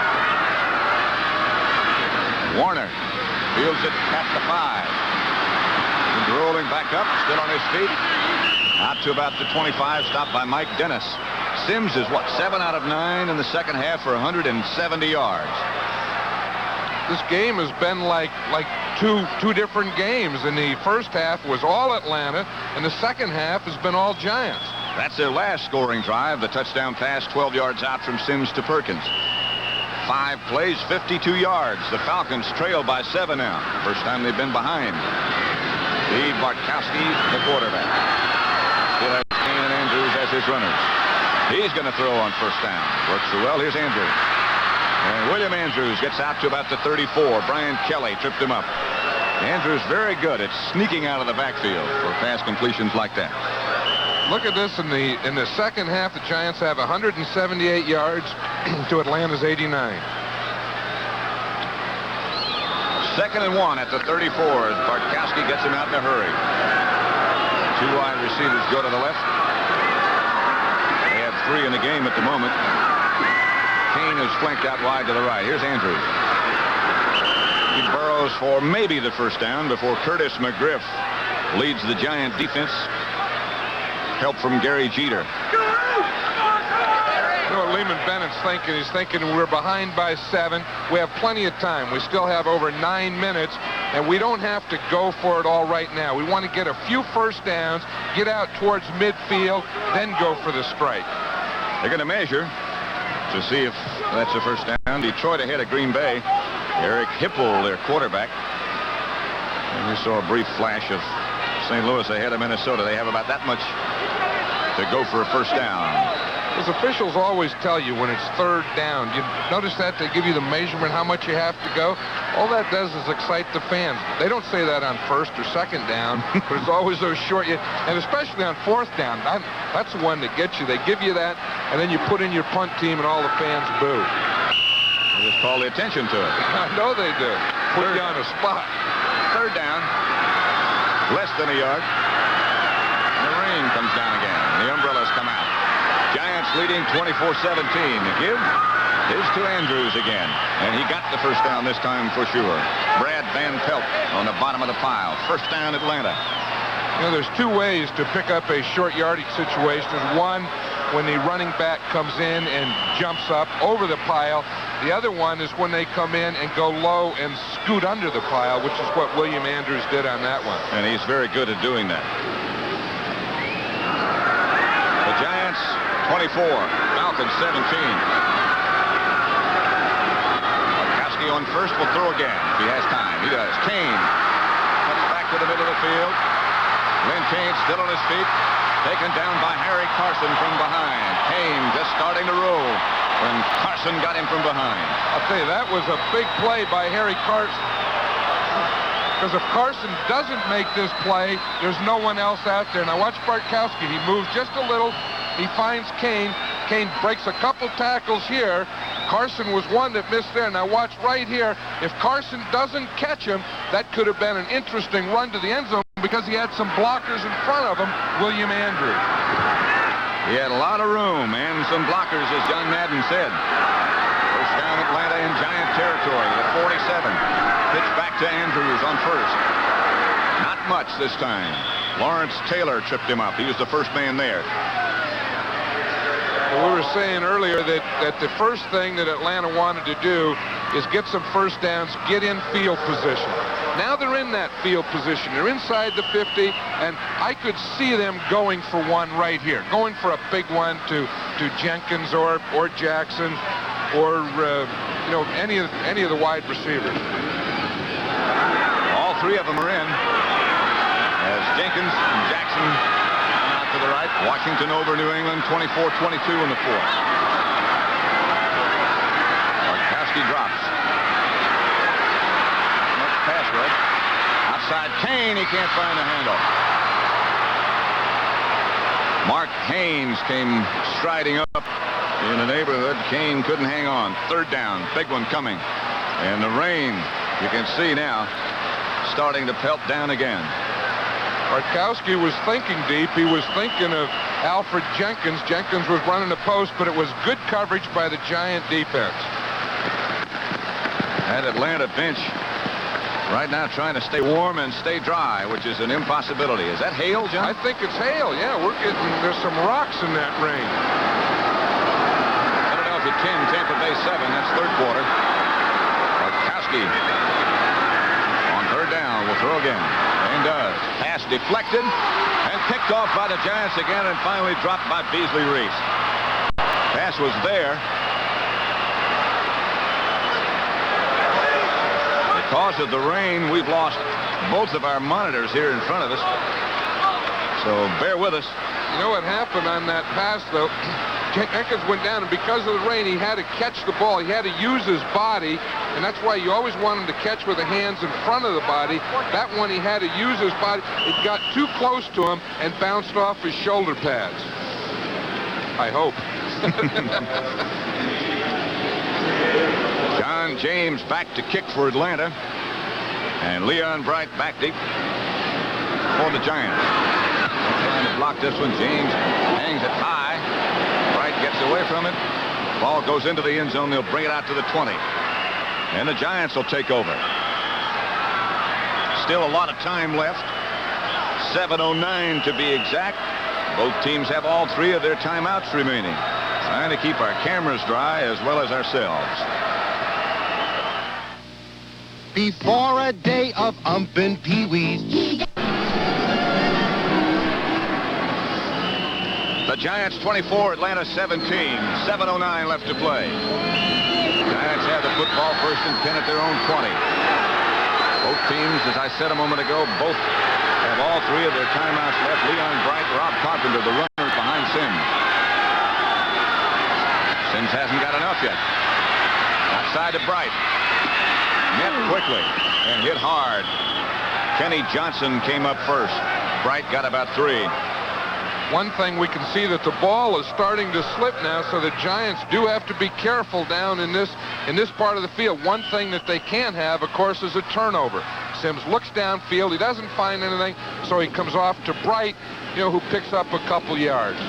Warner fields it past the 5. And rolling back up, still on his feet. Out to about the 25, stopped by Mike Dennis. Sims is, 7 out of 9 in the second half for 170 yards. This game has been like two different games. In the first half was all Atlanta, and the second half has been all Giants. That's their last scoring drive. The touchdown pass 12 yards out from Sims to Perkins. 5 plays, 52 yards. The Falcons trail by 7 now. First time they've been behind. Steve Bartkowski, the quarterback. Still has Kane and Andrews as has his runners. He's going to throw on first down. Works so well. Here's Andrews. And William Andrews gets out to about the 34. Brian Kelly tripped him up. Andrews very good at sneaking out of the backfield for pass completions like that. Look at this in the second half. The Giants have 178 yards to Atlanta's 89. 2nd and 1 at the 34 as Bartkowski gets him out in a hurry. 2 wide receivers go to the left. They have 3 in the game at the moment. Kane is flanked out wide to the right. Here's Andrews. He burrows for maybe the first down before Curtis McGriff leads the Giant defense. Help from Gary Jeter. You know what Lehman Bennett's thinking? He's thinking we're behind by 7. We have plenty of time. We still have over 9 minutes, and we don't have to go for it all right now. We want to get a few first downs, get out towards midfield, then go for the strike. They're going to measure to see if that's a first down. Detroit ahead of Green Bay. Eric Hipple, their quarterback. And we saw a brief flash of St. Louis ahead of Minnesota. They have about that much to go for a first down. Those officials always tell you when it's 3rd down. You notice that they give you the measurement how much you have to go. All that does is excite the fans. They don't say that on 1st or 2nd down, but it's always those short. And especially on 4th down, that's the one that gets you. They give you that, and then you put in your punt team, and all the fans boo. They just call the attention to it. I know they do. Put you on a spot. 3rd down. Less than a yard. The rain comes down again. The umbrellas come out. Giants leading 24-17. The give is to Andrews again. And he got the first down this time for sure. Brad Van Pelt on the bottom of the pile. First down Atlanta. You know, there's 2 ways to pick up a short yardage situation. One, when the running back comes in and jumps up over the pile. The other one is when they come in and go low and scoot under the pile, which is what William Andrews did on that one. And he's very good at doing that. The Giants 24, Falcons 17. Bartkowski on first will throw again if he has time. He does. Kane cuts back to the middle of the field. Lynn Kane still on his feet. Taken down by Harry Carson from behind. Kane just starting to roll when Carson got him from behind. I'll tell you, that was a big play by Harry Carson. Because if Carson doesn't make this play, there's no one else out there. Now watch Bartkowski. He moves just a little. He finds Kane. Kane breaks a couple tackles here. Carson was one that missed there. Now watch right here. If Carson doesn't catch him, that could have been an interesting run to the end zone because he had some blockers in front of him, William Andrews. He had a lot of room and some blockers, as John Madden said. First down Atlanta in Giant territory at 47. Pitch back to Andrews on first. Not much this time. Lawrence Taylor tripped him up. He was the first man there. Well, we were saying earlier that the first thing that Atlanta wanted to do is get some first downs, get in field position. Now they're in that field position. They're inside the 50, and I could see them going for one right here, going for a big one to Jenkins or Jackson or you know, any of the wide receivers. All 3 of them are in. As Jenkins and Jackson come out to the right. Washington over New England, 24-22 in the 4th. Bartkowski drops. Pass rush. Outside Kane, he can't find the handle. Mark Haynes came striding up in the neighborhood. Kane couldn't hang on. 3rd down, big one coming. And the rain, you can see now, starting to pelt down again. Bartkowski was thinking deep. He was thinking of Alfred Jenkins. Jenkins was running the post, but it was good coverage by the Giant defense. That Atlanta bench right now trying to stay warm and stay dry, which is an impossibility. Is that hail, John? I think it's hail, yeah. There's some rocks in that rain. Philadelphia 10, Tampa Bay 7. That's 3rd quarter. Bartkowski on 3rd down will throw again. And does. Pass deflected and picked off by the Giants again and finally dropped by Beasley Reese. Pass was there. Because of the rain, we've lost both of our monitors here in front of us. So bear with us. You know what happened on that pass, though? Perkins went down, and because of the rain, he had to catch the ball. He had to use his body, and that's why you always want him to catch with the hands in front of the body. That one, he had to use his body. It got too close to him and bounced off his shoulder pads. I hope. John James back to kick for Atlanta. And Leon Bright back deep for the Giants. Trying to block this one. James hangs it high. Bright gets away from it. Ball goes into the end zone. They'll bring it out to the 20. And the Giants will take over. Still a lot of time left. 7:09 to be exact. Both teams have all 3 of their timeouts remaining. Trying to keep our cameras dry as well as ourselves. Before a day of umping peewees. The Giants 24, Atlanta 17. 7:09 left to play. Giants have the football, first and 10 at their own 20. Both teams, as I said a moment ago, both have all 3 of their timeouts left. Leon Bright, Rob Carpenter, the runners behind Sims. Sims hasn't got enough yet. Outside to Bright. Met quickly and hit hard. Kenny Johnson came up first. Bright got about 3. One thing, we can see that the ball is starting to slip now, so the Giants do have to be careful down in this part of the field. One thing that they can't have, of course, is a turnover. Sims looks downfield. He doesn't find anything, so he comes off to Bright, who picks up a couple yards.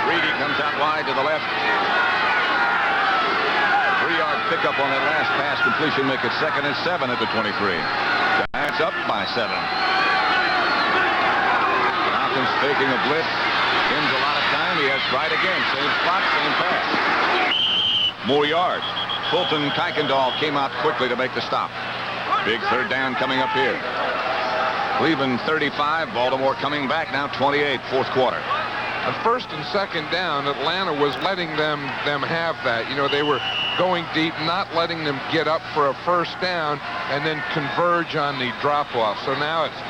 Reedy comes out wide to the left. 3-yard pickup on that last pass completion, make it 2nd and 7 at the 23. Giants up by 7. Falcons faking a blitz. Wins a lot of time. He has Bright again. Same spot, same pass. More yards. Fulton Kuykendall came out quickly to make the stop. Big 3rd down coming up here. Cleveland 35. Baltimore coming back now 28, 4th quarter. On 1st and 2nd down, Atlanta was letting them have that. They were going deep, not letting them get up for a 1st down and then converge on the drop-off. So now it's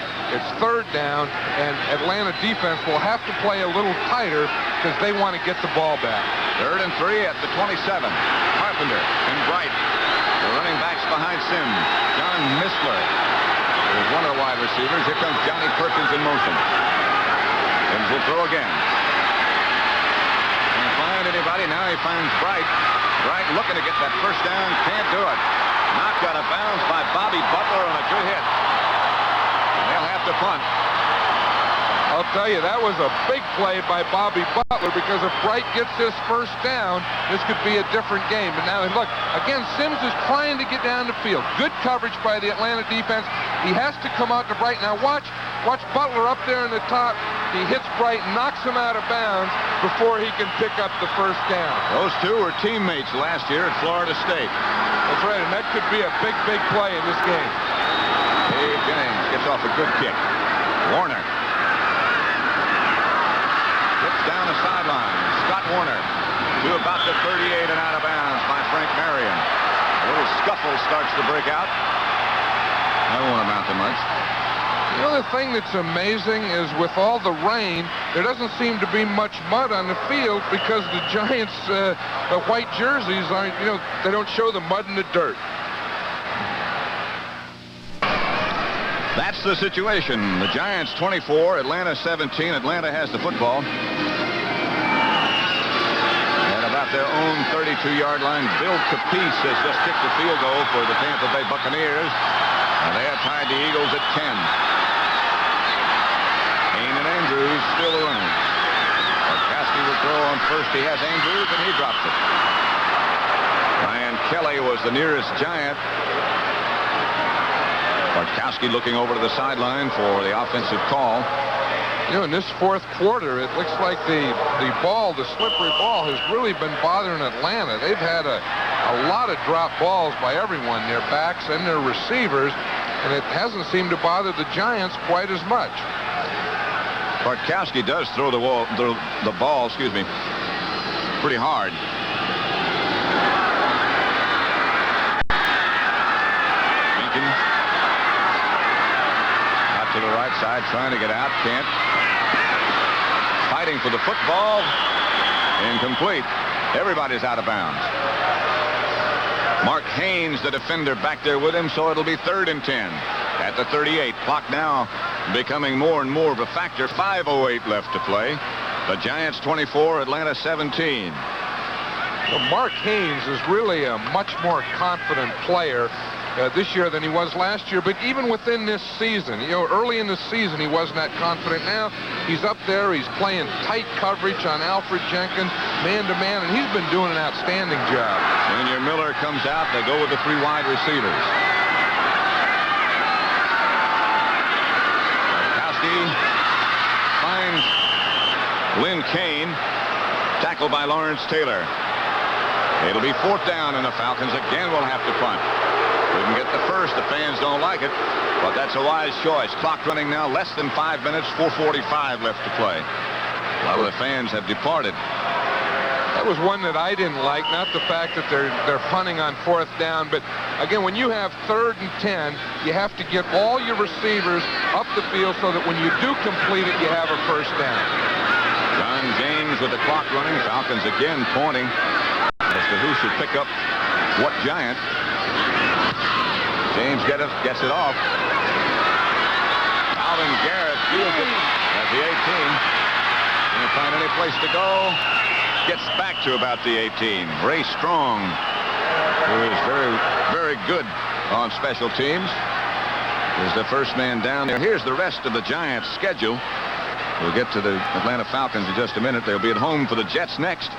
3rd down, and Atlanta defense will have to play a little tighter because they want to get the ball back. 3rd and 3 at the 27. Carpenter and Bright. The running backs behind Sims. John Missler is one of the wide receivers. Here comes Johnny Perkins in motion. Sims will throw again. Can't find anybody. Now he finds Bright. Bright looking to get that 1st down. Can't do it. Knocked out of bounds by Bobby Butler on a good hit. And they'll have to punt. I'll tell you, that was a big play by Bobby Butler, because if Bright gets this 1st down, this could be a different game. But now, look, again, Sims is trying to get down the field. Good coverage by the Atlanta defense. He has to come out to Bright. Now watch Butler up there in the top. He hits Bright, knocks him out of bounds before he can pick up the 1st down. Those 2 were teammates last year at Florida State. That's right, and that could be a big, big play in this game. Dave Jennings gets off a good kick. Warner. Gets down the sideline. Scott Warner to about the 38 and out of bounds by Frank Marion. A little scuffle starts to break out. That won't amount to much. The other thing that's amazing is with all the rain, there doesn't seem to be much mud on the field because the Giants, the white jerseys aren't, they don't show the mud and the dirt. That's the situation. The Giants 24, Atlanta 17. Atlanta has the football. At about their own 32-yard line, Bill Capice has just kicked a field goal for the Tampa Bay Buccaneers. And they have tied the Eagles at 10. Keenan Andrews still the runner. Barkowski will throw on 1st. He has Andrews, and he drops it. Ryan Kelly was the nearest Giant. Barkowski looking over to the sideline for the offensive call. In this 4th quarter, it looks like the slippery ball has really been bothering Atlanta. They've had a lot of drop balls by everyone, their backs and their receivers, and it hasn't seemed to bother the Giants quite as much. Barkowski does throw the ball, pretty hard. Jenkins out to the right side, trying to get out. Can't. Fighting for the football. Incomplete. Everybody's out of bounds. Mark Haynes, the defender, back there with him, so it'll be 3rd and 10 at the 38. Clock now becoming more and more of a factor. 5:08 left to play. The Giants 24, Atlanta 17. Well, Mark Haynes is really a much more confident player this year than he was last year, but even within this season, early in the season he wasn't that confident. Now he's up there, he's playing tight coverage on Alfred Jenkins, man-to-man, and he's been doing an outstanding job. Junior Miller comes out, they go with the 3 wide receivers. Kowski finds Lynn Kane, tackled by Lawrence Taylor. It'll be 4th down, and the Falcons again will have to punt. Couldn't get the first. The fans don't like it, but that's a wise choice. Clock running now, less than 5 minutes, 4:45 left to play. A lot of the fans have departed. That was one that I didn't like, not the fact that they're punting on 4th down, but again, when you have 3rd and 10, you have to get all your receivers up the field so that when you do complete it, you have a 1st down. John James with the clock running. Falcons again pointing as to who should pick up what Giant. James gets it off. Alvin Garrett fields it at the 18. Can't find any place to go. Gets back to about the 18. Ray Strong, who is very, very good on special teams, is the first man down there. Here's the rest of the Giants' schedule. We'll get to the Atlanta Falcons in just a minute. They'll be at home for the Jets next.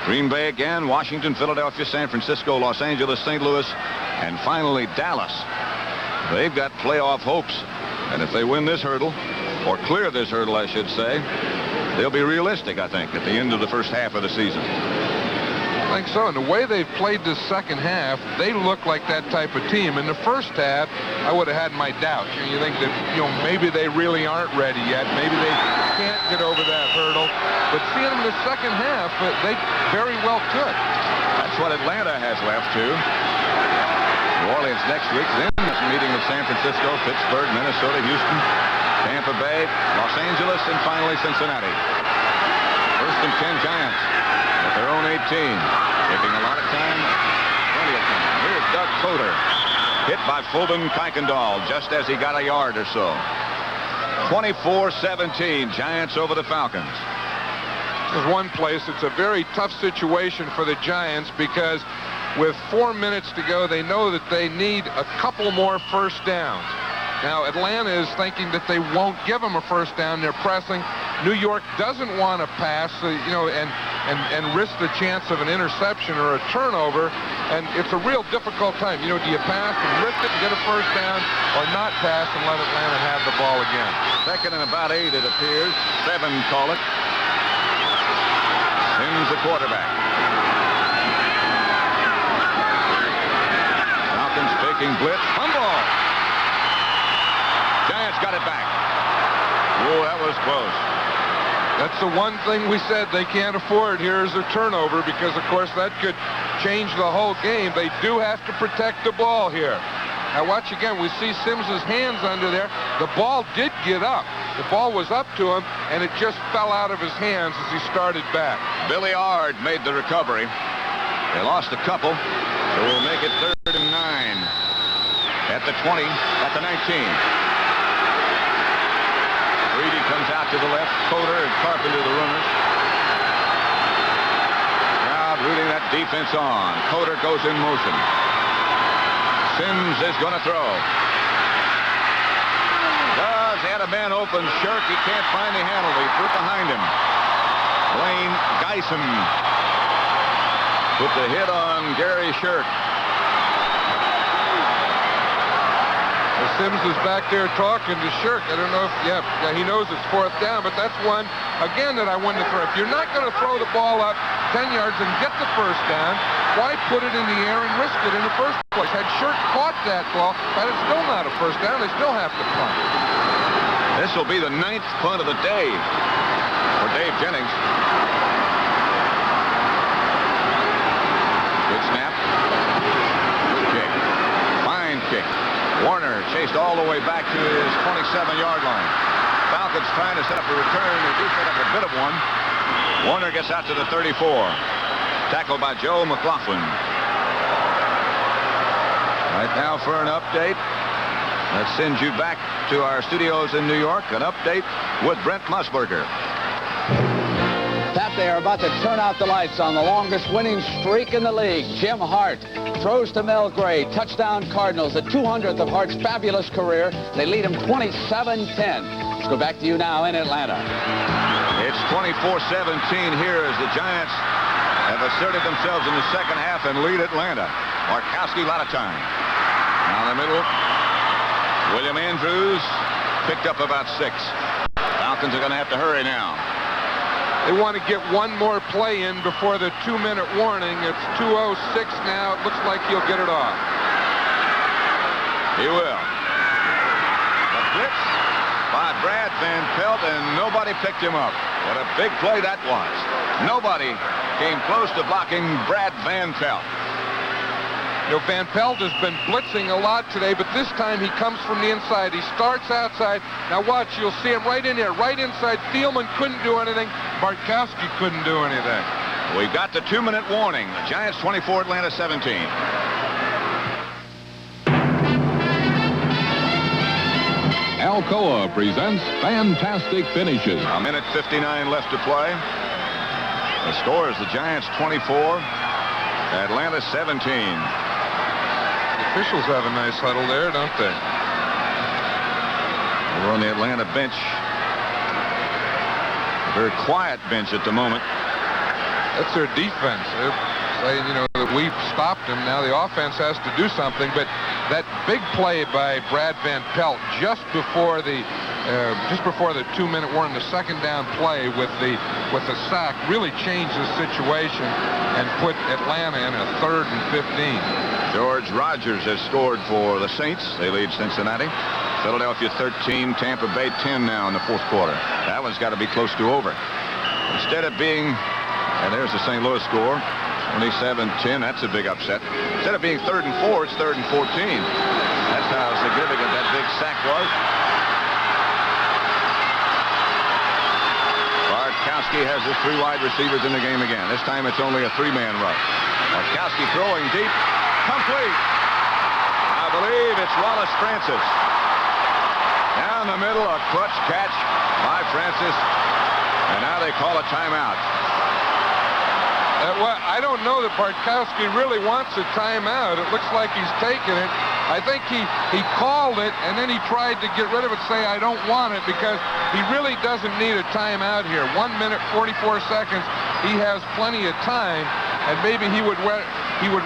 Green Bay again, Washington, Philadelphia, San Francisco, Los Angeles, St. Louis, and finally Dallas. They've got playoff hopes, and if they win this hurdle, or clear this hurdle, I should say, they'll be realistic, I think, at the end of the first half of the season. I think so. And the way they've played this second half, they look like that type of team. In the first half, I would have had my doubts. You think that, maybe they really aren't ready yet. Maybe they can't get over that hurdle. But seeing them in the second half, they very well could. That's what Atlanta has left, too. New Orleans next week, then meeting with San Francisco, Pittsburgh, Minnesota, Houston, Tampa Bay, Los Angeles, and finally Cincinnati. 1st and 10 Giants at their own 18. Taking a lot of time, plenty of time. Here's Doug Coder, hit by Fulton Kuykendall just as he got a yard or so. 24-17, Giants over the Falcons. This is one place. It's a very tough situation for the Giants because with 4 minutes to go, they know that they need a couple more 1st downs. Now, Atlanta is thinking that they won't give them a 1st down. They're pressing. New York doesn't want to pass, and risk the chance of an interception or a turnover. And it's a real difficult time. Do you pass and risk it and get a 1st down, or not pass and let Atlanta have the ball again? 2nd and about 8, it appears. 7, call it. Sims the quarterback. Falcons taking blitz. Fumble. Giants got it back. Oh, that was close. That's the one thing we said they can't afford here is a turnover, because, of course, that could change the whole game. They do have to protect the ball here. Now, watch again. We see Sims's hands under there. The ball did get up. The ball was up to him, and it just fell out of his hands as he started back. Billy Ard made the recovery. They lost a couple, so we'll make it 3rd and 9 at the 20, at the 19. Reedy comes out to the left. Coder and Carpenter, the runners. Crowd rooting that defense on. Coder goes in motion. Sims is going to throw. Does had a man open. Shirk, he can't find the handle. He threw behind him. Blaine Geisen put the hit on Gary Shirk. Sims is back there talking to Shirk. I don't know if, he knows it's 4th down, but that's one, again, that I wanted to throw. If you're not going to throw the ball up 10 yards and get the 1st down, why put it in the air and risk it in the first place? Had Shirk caught that ball, but it's still not a 1st down. They still have to punt. This will be the 9th punt of the day for Dave Jennings. Good snap. Good kick. Fine kick. Warner chasing squeezed all the way back to his 27-yard line. Falcons trying to set up a return. They do set up a bit of one. Warner gets out to the 34. Tackled by Joe McLaughlin. Right now for an update. That sends you back to our studios in New York. An update with Brent Musburger. Pat, they are about to turn out the lights on the longest winning streak in the league. Jim Hart throws to Mel Gray. Touchdown Cardinals, the 200th of Hart's fabulous career. They lead him 27-10. Let's go back to you now in Atlanta. It's 24-17 here as the Giants have asserted themselves in the second half and lead Atlanta. Markowski, a lot of time. Now in the middle, William Andrews picked up about 6. Falcons are going to have to hurry now. They want to get one more play in before the 2-minute warning. It's 2:06 now. It looks like he'll get it off. He will. The blitz by Brad Van Pelt, and nobody picked him up. What a big play that was. Nobody came close to blocking Brad Van Pelt. You know, Van Pelt has been blitzing a lot today, but this time he comes from the inside. He starts outside. Now watch, you'll see him right in here, right inside. Thielman couldn't do anything. Bartkowski couldn't do anything. We got the 2-minute warning. The Giants 24, Atlanta 17. Alcoa presents Fantastic Finishes. A minute 59 left to play. The score is the Giants 24, Atlanta 17. Officials have a nice huddle there, don't they? We're on the Atlanta bench. A very quiet bench at the moment. That's their defense. They're saying, you know, that we've stopped them. Now the offense has to do something. But that big play by Brad Van Pelt just before the 2-minute warning, the second down play with the sack really changed the situation and put Atlanta in a 3rd and 15. George Rogers has scored for the Saints. They lead Cincinnati. Philadelphia 13, Tampa Bay 10 now in the 4th quarter. That one's got to be close to over. Instead of being, and there's the St. Louis score, 27-10. That's a big upset. Instead of being 3rd and 4, it's 3rd and 14. That's how significant that big sack was. Bartkowski has his 3 wide receivers in the game again. This time it's only a 3-man rush. Bartkowski throwing deep. Complete. I believe it's Wallace Francis. Down the middle, a clutch catch by Francis. And now they call a timeout. Well, I don't know that Bartkowski really wants a timeout. It looks like he's taking it. I think he called it, and then he tried to get rid of it, say, I don't want it, because he really doesn't need a timeout here. 1 minute, 44 seconds. He has plenty of time, and maybe he would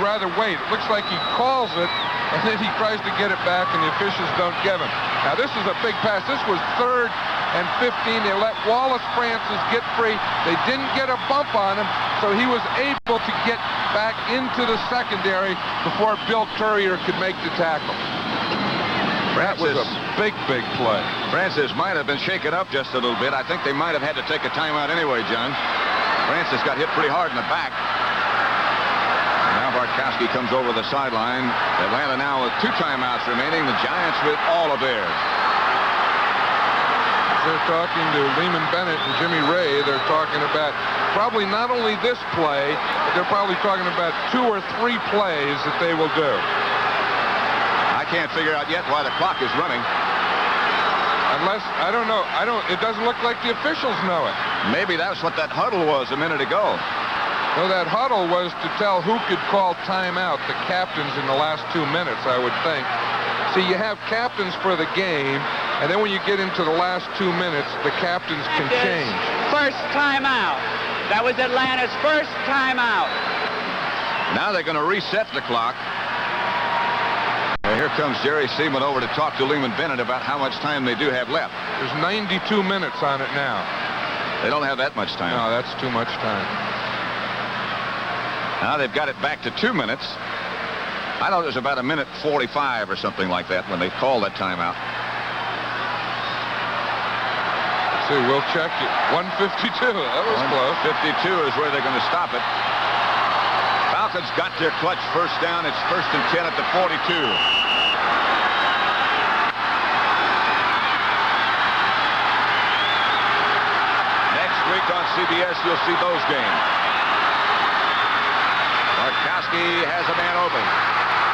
rather wait. It looks like he calls it, and then he tries to get it back, and the officials don't give him. Now, this is a big pass. This was 3rd and 15. They let Wallace Francis get free. They didn't get a bump on him, so he was able to get back into the secondary before Bill Courier could make the tackle. That was a big, big play. Francis might have been shaken up just a little bit. I think they might have had to take a timeout anyway, John. Francis got hit pretty hard in the back. Now Bartkowski comes over the sideline. Atlanta now with 2 timeouts remaining. The Giants with all of theirs. They're talking to Lehman Bennett and Jimmy Ray. They're talking about probably not only this play, but they're probably talking about 2 or 3 plays that they will do. I can't figure out yet why the clock is running. Unless, I don't know. It doesn't look like the officials know it. Maybe that's what that huddle was a minute ago. No, that huddle was to tell who could call timeout, the captains in the last 2 minutes, I would think. See, you have captains for the game, and then when you get into the last 2 minutes, the captains can change. First timeout. That was Atlanta's first timeout. Now they're going to reset the clock. And here comes Jerry Seaman over to talk to Lehman Bennett about how much time they do have left. There's 92 minutes on it now. They don't have that much time. No, that's too much time. Now they've got it back to 2 minutes. I thought it was about 1:45 or something like that when they called that timeout. Let's see, we'll check it. 1:52. That was close. 1:52 is where they're going to stop it. Falcons got their clutch first down. It's 1st and 10 at the 42. CBS, you'll see those games. Bartkowski has a man open.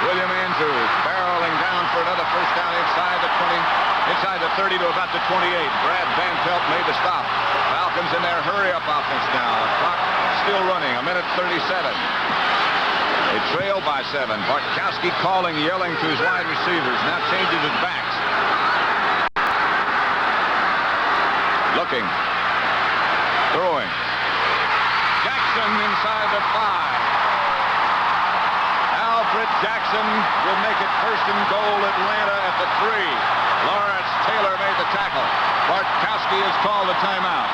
William Andrews barreling down for another first down inside the 20, inside the 30 to about the 28. Brad Van Pelt made the stop. Falcons in their hurry-up offense now. Clock still running, a minute 37. They trail by 7. Bartkowski calling, yelling to his wide receivers. Now changes his backs. Looking. Throwing. Jackson inside the 5. Alfred Jackson will make it first and goal. Atlanta at the 3. Lawrence Taylor made the tackle. Bartkowski has called the timeout.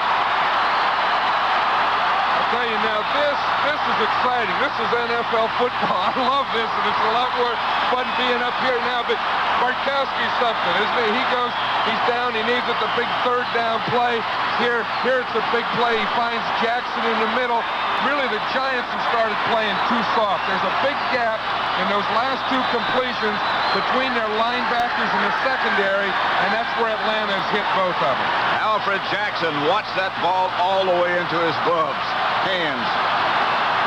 I'll tell you now, this is exciting. This is NFL football. I love this, and it's a lot more fun being up here now. But Bartkowski's something, isn't he? He goes, he's down. He needs it, the big third down play. Here it's a big play. He finds Jackson in the middle. Really, the Giants have started playing too soft. There's a big gap in those last 2 completions between their linebackers and the secondary, and that's where Atlanta has hit both of them. Alfred Jackson watched that ball all the way into his gloves. Hands.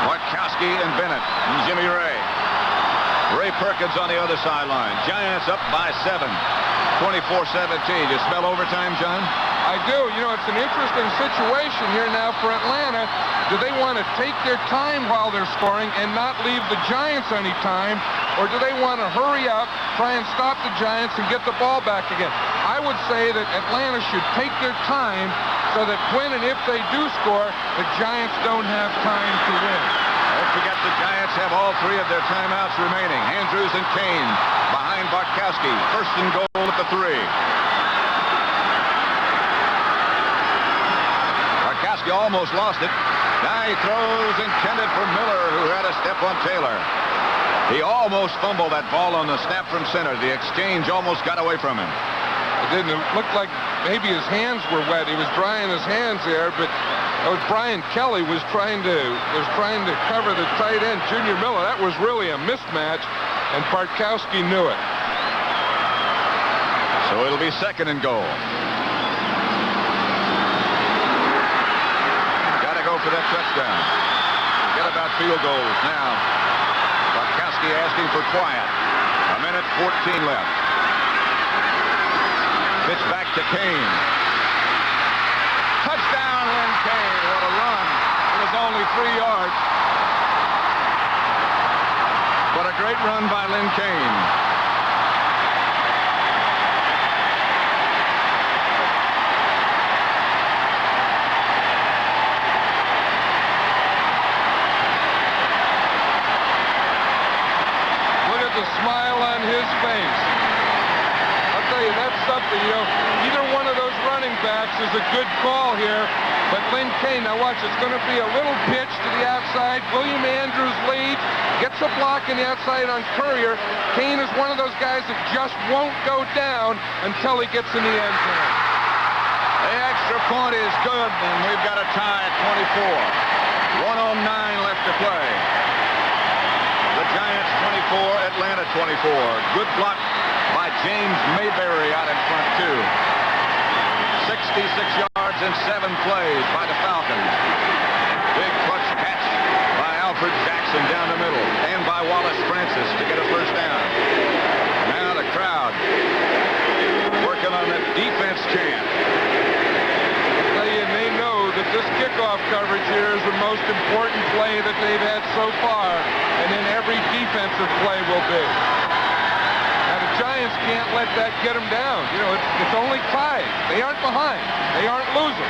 Bartkowski and Bennett and Jimmy Ray. Ray Perkins on the other sideline. Giants up by 7. 24-17. You smell overtime, John? I do. You know, it's an interesting situation here now for Atlanta. Do they want to take their time while they're scoring and not leave the Giants any time? Or do they want to hurry up, try and stop the Giants and get the ball back again? I would say that Atlanta should take their time so that when and if they do score, the Giants don't have time to win. Don't forget the Giants have all 3 of their timeouts remaining. Andrews and Kane behind Bartkowski. First and goal at the 3. Bartkowski almost lost it. Now he throws intended for Miller, who had a step on Taylor. He almost fumbled that ball on the snap from center. The exchange almost got away from him. It didn't. It looked like maybe his hands were wet. He was drying his hands there, but that was Brian Kelly was trying to cover the tight end, Junior Miller. That was really a mismatch, and Bartkowski knew it. So it'll be second and goal. Got to go for that touchdown. Forget about field goals now. Bartkowski asking for quiet. A minute 14 left. Pitch back to Kane. Touchdown, Lynn Kane. What a run. It was only 3 yards. What a great run by Lynn Kane. Look at the smile on his face. I'll tell you, that's something, you know, either one of those running backs is a good call here, but Lynn Kane, now watch, it's going to be a little pitch to the outside. William Andrews leads, gets a block in the outside on Courier. Kane is one of those guys that just won't go down until he gets in the end zone. The extra point is good, and we've got a tie at 24. 1:09 left to play. The Giants 24, Atlanta 24. Good block by James Mayberry out in front, too. 66 yards and 7 plays by the Falcons. Big clutch catch by Alfred Jackson down the middle and by Wallace Francis to get a first down. Now the crowd working on the defense chant. I'll tell you, and they know that this kickoff coverage here is the most important play that they've had so far, and then every defensive play will be. Giants can't let that get them down. You know, it's only tied. They aren't behind. They aren't losing.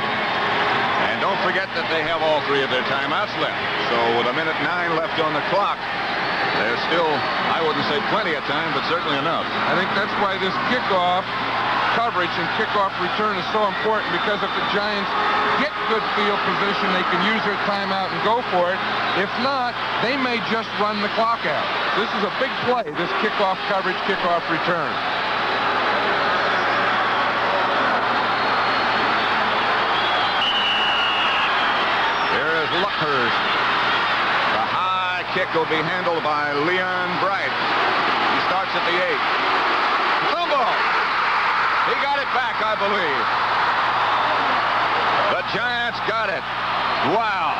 And don't forget that they have all 3 of their timeouts left. So with a minute 9 left on the clock, there's still, I wouldn't say plenty of time, but certainly enough. I think that's why this kickoff coverage and kickoff return is so important, because if the Giants get good field position, they can use their timeout and go for it. If not, they may just run the clock out. This is a big play, this kickoff coverage, kickoff return. Here is Luckhurst. The high kick will be handled by Leon Bright. He starts at the 8. Fumble! He got it back, I believe. The Giants got it. Wow.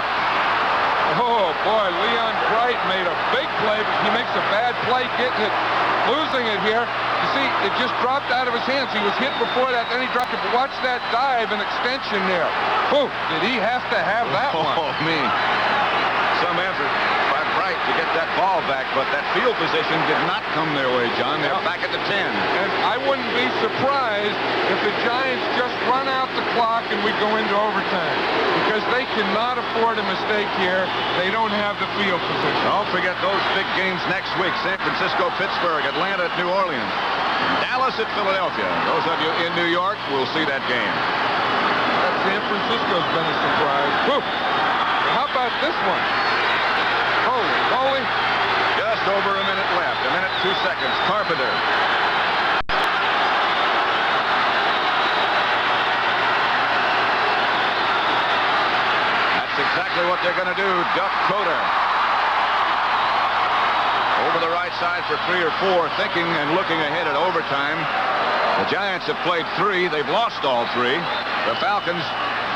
Oh, boy, Leon Bright made a big play, but he makes a bad play getting it, losing it here. You see, it just dropped out of his hands. He was hit before that, then he dropped it. But watch that dive and extension there. Whew, did he have to have that one? Oh, man. Some effort by Bright to get that ball back, but that field position did not come their way, John. They're back at the 10. And I wouldn't be surprised if the Giants just run out the clock and we go into overtime, because they cannot afford a mistake here. They don't have the field position. Don't forget those big games next week. San Francisco, Pittsburgh, Atlanta at New Orleans, Dallas at Philadelphia. Those of you in New York will see that game. That San Francisco's been a surprise. Whew. How about this one? Holy moly. Just over a minute left. A minute, 2 seconds. Carpenter. That's exactly what they're going to do. Duck Coder. Over the right side for 3 or 4, thinking and looking ahead at overtime. The Giants have played 3. They've lost all 3. The Falcons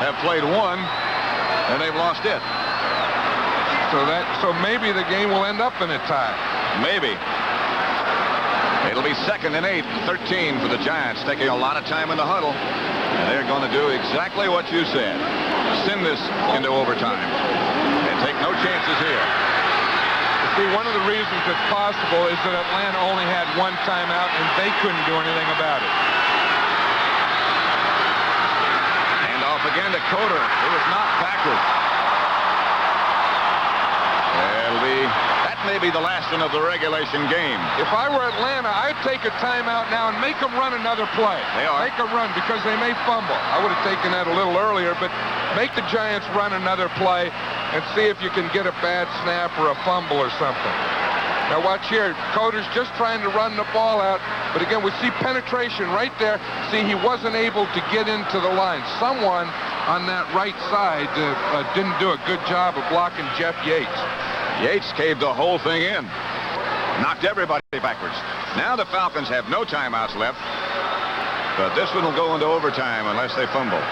have played 1, and they've lost it. So maybe the game will end up in a tie. Maybe. It'll be 2nd and 8, 13 for the Giants, taking a lot of time in the huddle. And they're going to do exactly what you said. Send this into overtime and take no chances here. See, one of the reasons it's possible is that Atlanta only had 1 timeout and they couldn't do anything about it. And off again to Coder. It was knocked backwards. That may be the last one of the regulation game. If I were Atlanta, I'd take a timeout now and make them run another play. They are. Make them run, because they may fumble. I would have taken that a little earlier, but make the Giants run another play and see if you can get a bad snap or a fumble or something. Now watch here. Coder's just trying to run the ball out, but again, we see penetration right there. See, he wasn't able to get into the line. Someone on that right side didn't do a good job of blocking Jeff Yates. Yates caved the whole thing in. Knocked everybody backwards. Now the Falcons have no timeouts left, but this one will go into overtime unless they fumble.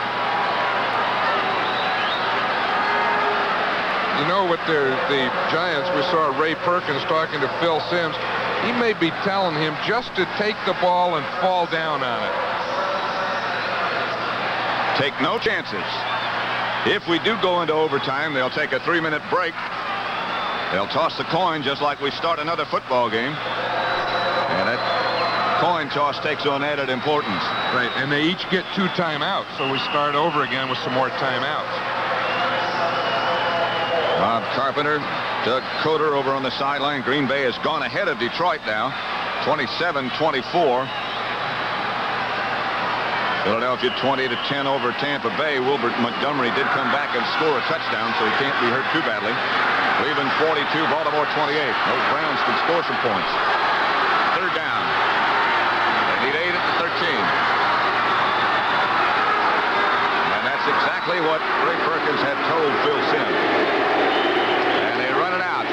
You know, with the Giants, we saw Ray Perkins talking to Phil Simms. He may be telling him just to take the ball and fall down on it. Take no chances. If we do go into overtime, they'll take a 3-minute break. They'll toss the coin just like we start another football game. And that coin toss takes on added importance. Right, and they each get 2 timeouts, so we start over again with some more timeouts. Bob Carpenter, Doug Coder over on the sideline. Green Bay has gone ahead of Detroit now, 27-24. Philadelphia 20-10 over Tampa Bay. Wilbert Montgomery did come back and score a touchdown, so he can't be hurt too badly. Cleveland 42, Baltimore 28. Those Browns can score some points. 3rd down. They need 8 at the 13. And that's exactly what Ray Perkins had told Phil Simms. And they run it out.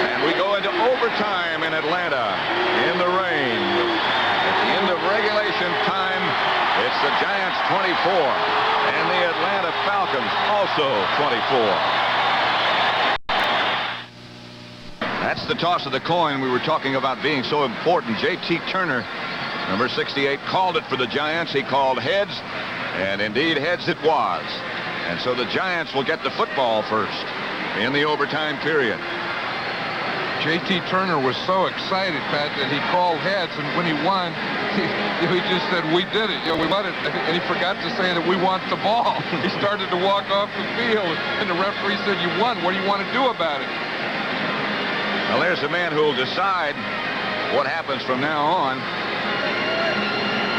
And we go into overtime in Atlanta in the rain. At the end of regulation time, it's the Giants 24 and the Atlanta Falcons also 24. That's the toss of the coin we were talking about being so important. J.T. Turner, number 68, called it for the Giants. He called heads, and indeed heads it was. And so the Giants will get the football first in the overtime period. J.T. Turner was so excited, Pat, that he called heads, and when he won, he just said, "We did it. We won it." And he forgot to say that we want the ball. He started to walk off the field, and the referee said, "You won. What do you want to do about it?" Well, there's the man who will decide what happens from now on.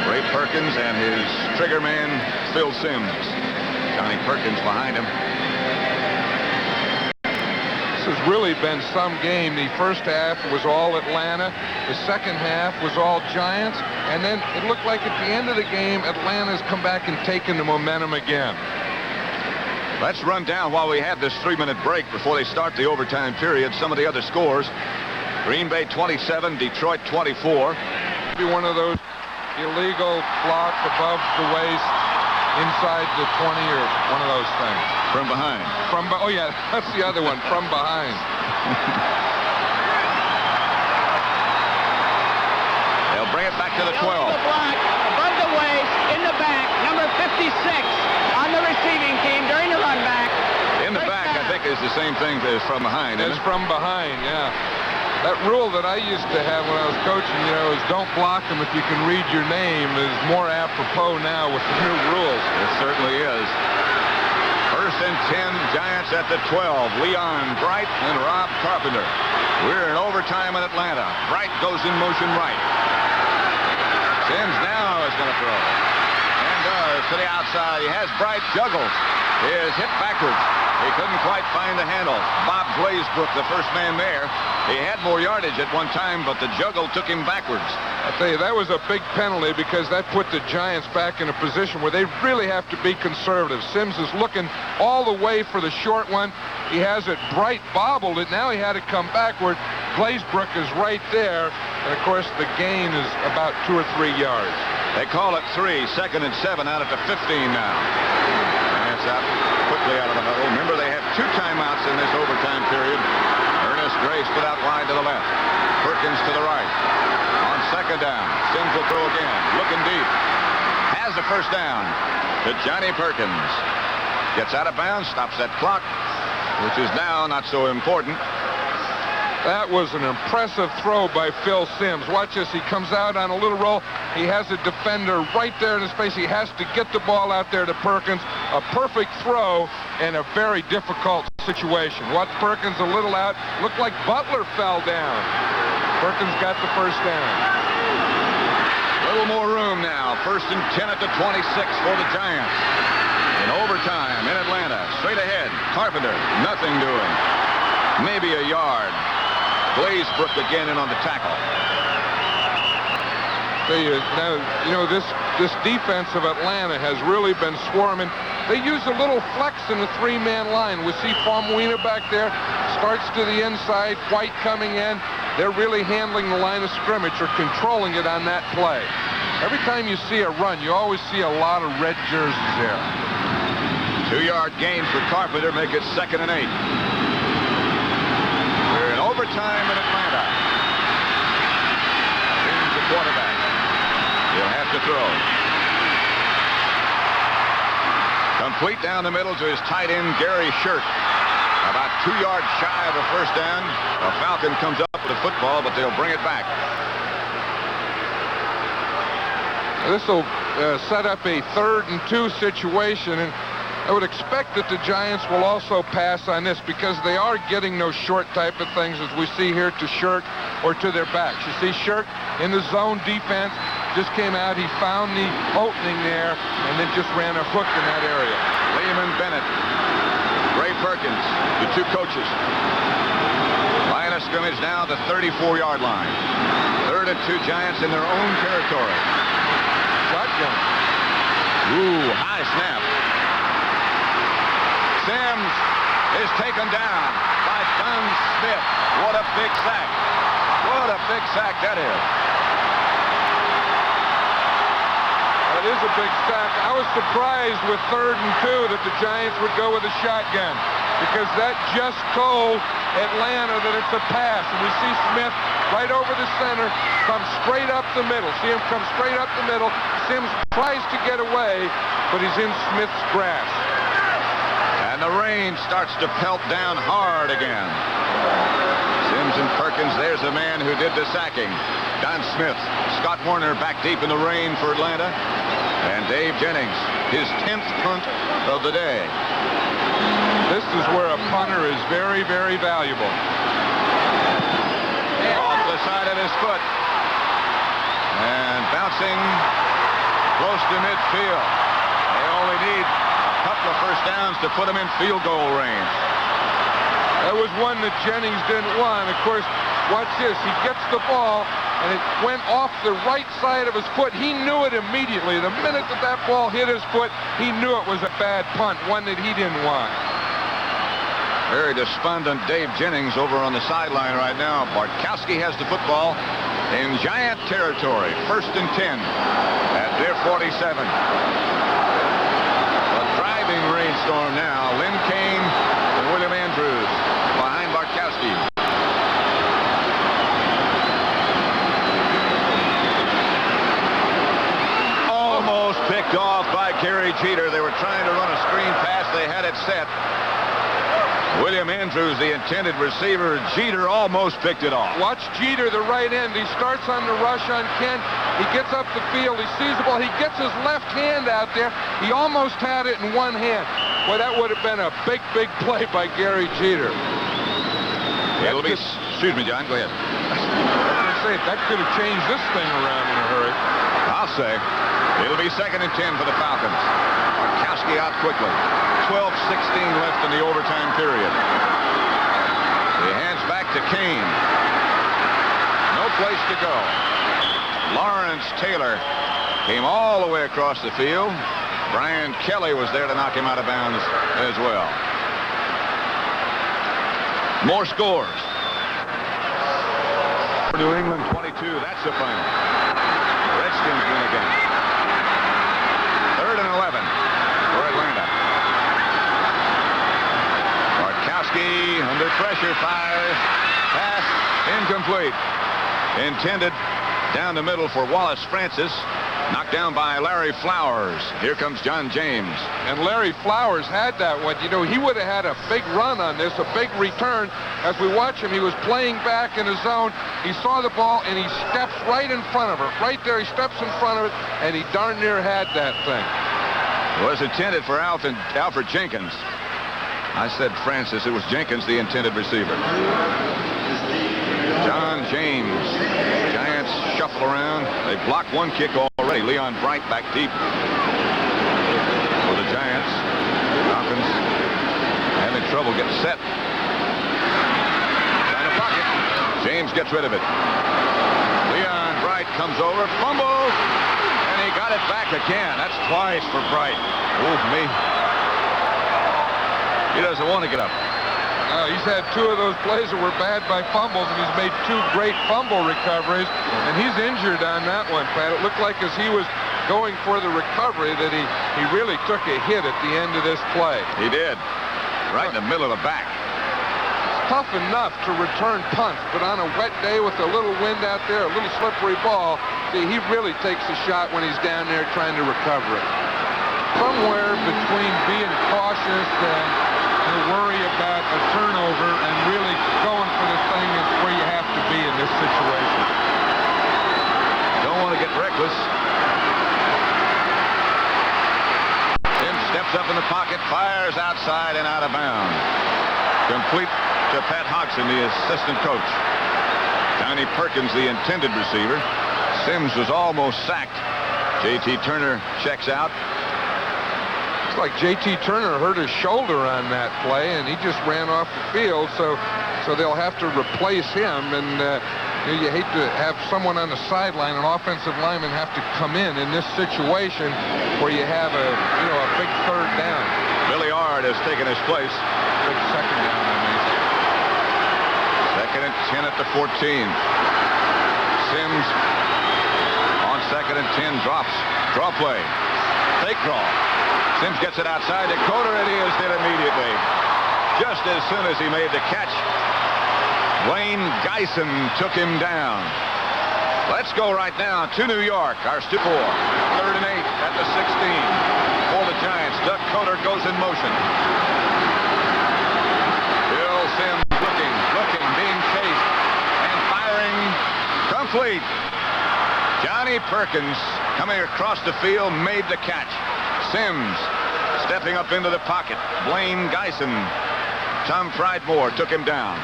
Ray Perkins and his trigger man, Phil Simms. Johnny Perkins behind him. This has really been some game. The first half was all Atlanta. The second half was all Giants. And then it looked like at the end of the game, Atlanta's come back and taken the momentum again. Let's run down while we have this 3-minute break before they start the overtime period. Some of the other scores. Green Bay 27, Detroit 24. Be one of those illegal blocks above the waist. inside the 20 or one of those things. From behind. Oh, yeah, that's the other one, from behind. They'll bring it back to the 12. The block, above the waist, in the back, number 56 on the receiving team during the run back. In the back, I think, is the same thing as from behind, isn't It's it? from behind, yeah. That rule that I used to have when I was coaching, is don't block them if you can read your name, is more apropos now with the new rules. It certainly is. First and 10, Giants at the 12. Leon Bright and Rob Carpenter. We're in overtime in Atlanta. Bright goes in motion right. Sims now is going to throw. And does to the outside. He has Bright juggles. Is hit backwards. He couldn't quite find the handle. Bob Glazebrook, the first man there. He had more yardage at one time, but the juggle took him backwards. I'll tell you, that was a big penalty because that put the Giants back in a position where they really have to be conservative. Sims is looking all the way for the short one. He has it Bright bobbled it. Now he had to come backward. Glazebrook is right there. And, of course, the gain is about 2 or 3 yards. They call it 3, 2nd and 7 out at the 15 now. Giants out quickly out of the huddle. Remember, they have 2 timeouts in this overtime period. Ernest Gray split out wide to the left. Perkins to the right. On 2nd down, Sims will throw again. Looking deep. Has the first down to Johnny Perkins. Gets out of bounds, stops that clock, which is now not so important. That was an impressive throw by Phil Sims. Watch this. He comes out on a little roll. He has a defender right there in his face. He has to get the ball out there to Perkins. A perfect throw in a very difficult situation. Watch Perkins a little out. Looked like Butler fell down. Perkins got the first down. A little more room now. 1st and 10 at the 26 for the Giants. In overtime in Atlanta. Straight ahead. Carpenter. Nothing doing. Maybe a yard. Glazebrook again in on the tackle. Now, this defense of Atlanta has really been swarming. They use a little flex in the 3-man line. We see Famuina back there. Starts to the inside. White coming in. They're really handling the line of scrimmage or controlling it on that play. Every time you see a run, you always see a lot of red jerseys there. 2-yard gain for Carpenter. Make it 2nd and 8. We're in overtime in Atlanta. Sims the quarterback. He'll have to throw. Complete down the middle to his tight end, Gary Shirk. About 2 yards shy of a first down. A Falcon comes up with the football, but they'll bring it back. This will set up a 3rd and 2 situation, and I would expect that the Giants will also pass on this because they are getting those short type of things as we see here to Shirk or to their backs. You see Shirk in the zone defense, just came out, he found the opening there, and then just ran a hook in that area. Lehman Bennett, Ray Perkins, the 2 coaches. Line of scrimmage now the 34-yard line. 3rd and 2 Giants in their own territory. Shotgun. Ooh, high snap. Sims is taken down by Don Smith. What a big sack. What a big sack that is. That is a big sack. I was surprised with 3rd and 2 that the Giants would go with a shotgun because that just told Atlanta that it's a pass. And we see Smith right over the center, come straight up the middle. See him come straight up the middle. Sims tries to get away, but he's in Smith's grasp. And the rain starts to pelt down hard again. Sims and Perkins, there's the man who did the sacking. Don Smith, Scott Warner back deep in the rain for Atlanta. And Dave Jennings, his 10th punt of the day. This is where a punter is very, very valuable. Off the side of his foot. And bouncing close to midfield. They only need couple of first downs to put him in field goal range. That was one that Jennings didn't want. Of course, watch this. He gets the ball, and it went off the right side of his foot. He knew it immediately. The minute that that ball hit his foot, he knew it was a bad punt, one that he didn't want. Very despondent Dave Jennings over on the sideline right now. Bartkowski has the football in Giant territory. 1st and 10 at their 47. rainstorm now. Lynn Kane and William Andrews behind Bartkowski. Almost picked off by Gary Jeter. They were trying to run a screen pass. They had it set. William Andrews, the intended receiver. Jeter almost picked it off. Watch Jeter, the right end. He starts on the rush on Kent. He gets up the field. He sees the ball. He gets his left hand out there. He almost had it in one hand. Boy, that would have been a big, big play by Gary Jeter. It'll be... Excuse me, John. Go ahead. I was going to say, that could have changed this thing around in a hurry. I'll say. It'll be 2nd and 10 for the Falcons. Bartkowski out quickly. 12-16 left in the overtime period. He hands back to Kane. No place to go. Lawrence Taylor came all the way across the field. Brian Kelly was there to knock him out of bounds as well. More scores. New England 22. That's the final. The Redskins win again. 3rd and 11 for Atlanta. Bartkowski under pressure fires. Pass incomplete. Intended down the middle for Wallace Francis. Knocked down by Larry Flowers. Here comes John James. And Larry Flowers had that one. You know, he would have had a big run on this, a big return. As we watch him, he was playing back in his zone. He saw the ball, and he steps right in front of it. Right there, he steps in front of it, and he darn near had that thing. It was intended for Alfred Jenkins. I said Francis. It was Jenkins, the intended receiver. John James. Giants shuffle around. They block one kick already. Leon Bright back deep for the Giants. Falcons having trouble getting set. Trying to block it. James gets rid of it. Leon Bright comes over, fumbles, and he got it back again. That's twice for Bright. Ooh, me. He doesn't want to get up. He's had 2 of those plays that were bad by fumbles, and he's made 2 great fumble recoveries, and he's injured on that one, Pat. It looked like as he was going for the recovery that he really took a hit at the end of this play. He did. Right in the middle of the back. It's tough enough to return punts, but on a wet day with a little wind out there, a little slippery ball, see, he really takes a shot when he's down there trying to recover it. Somewhere between being cautious and worry about a turnover and really going for the thing is where you have to be in this situation. Don't want to get reckless. Tim steps up in the pocket, fires outside and out of bounds. Complete to Pat Hodgson, the assistant coach. Johnny Perkins, the intended receiver. Sims was almost sacked. J.T. Turner checks out. Like J.T. Turner hurt his shoulder on that play, and he just ran off the field, so they'll have to replace him, and you hate to have someone on the sideline, an offensive lineman, have to come in this situation where you have a big 3rd down. Billy Ard has taken his place. Big 2nd down, I mean. 2nd and 10 at the 14. Sims on 2nd and 10 drops. Draw play. Fake draw. Sims gets it outside to Coder, and he is hit immediately. Just as soon as he made the catch, Wayne Geisen took him down. Let's go right now to New York. Our 3rd and 8 at the 16 for the Giants. Doug Coder goes in motion. Bill Sims looking, being chased, and firing complete. Johnny Perkins coming across the field made the catch. Sims stepping up into the pocket. Blaine Geisen. Tom Pridemore took him down.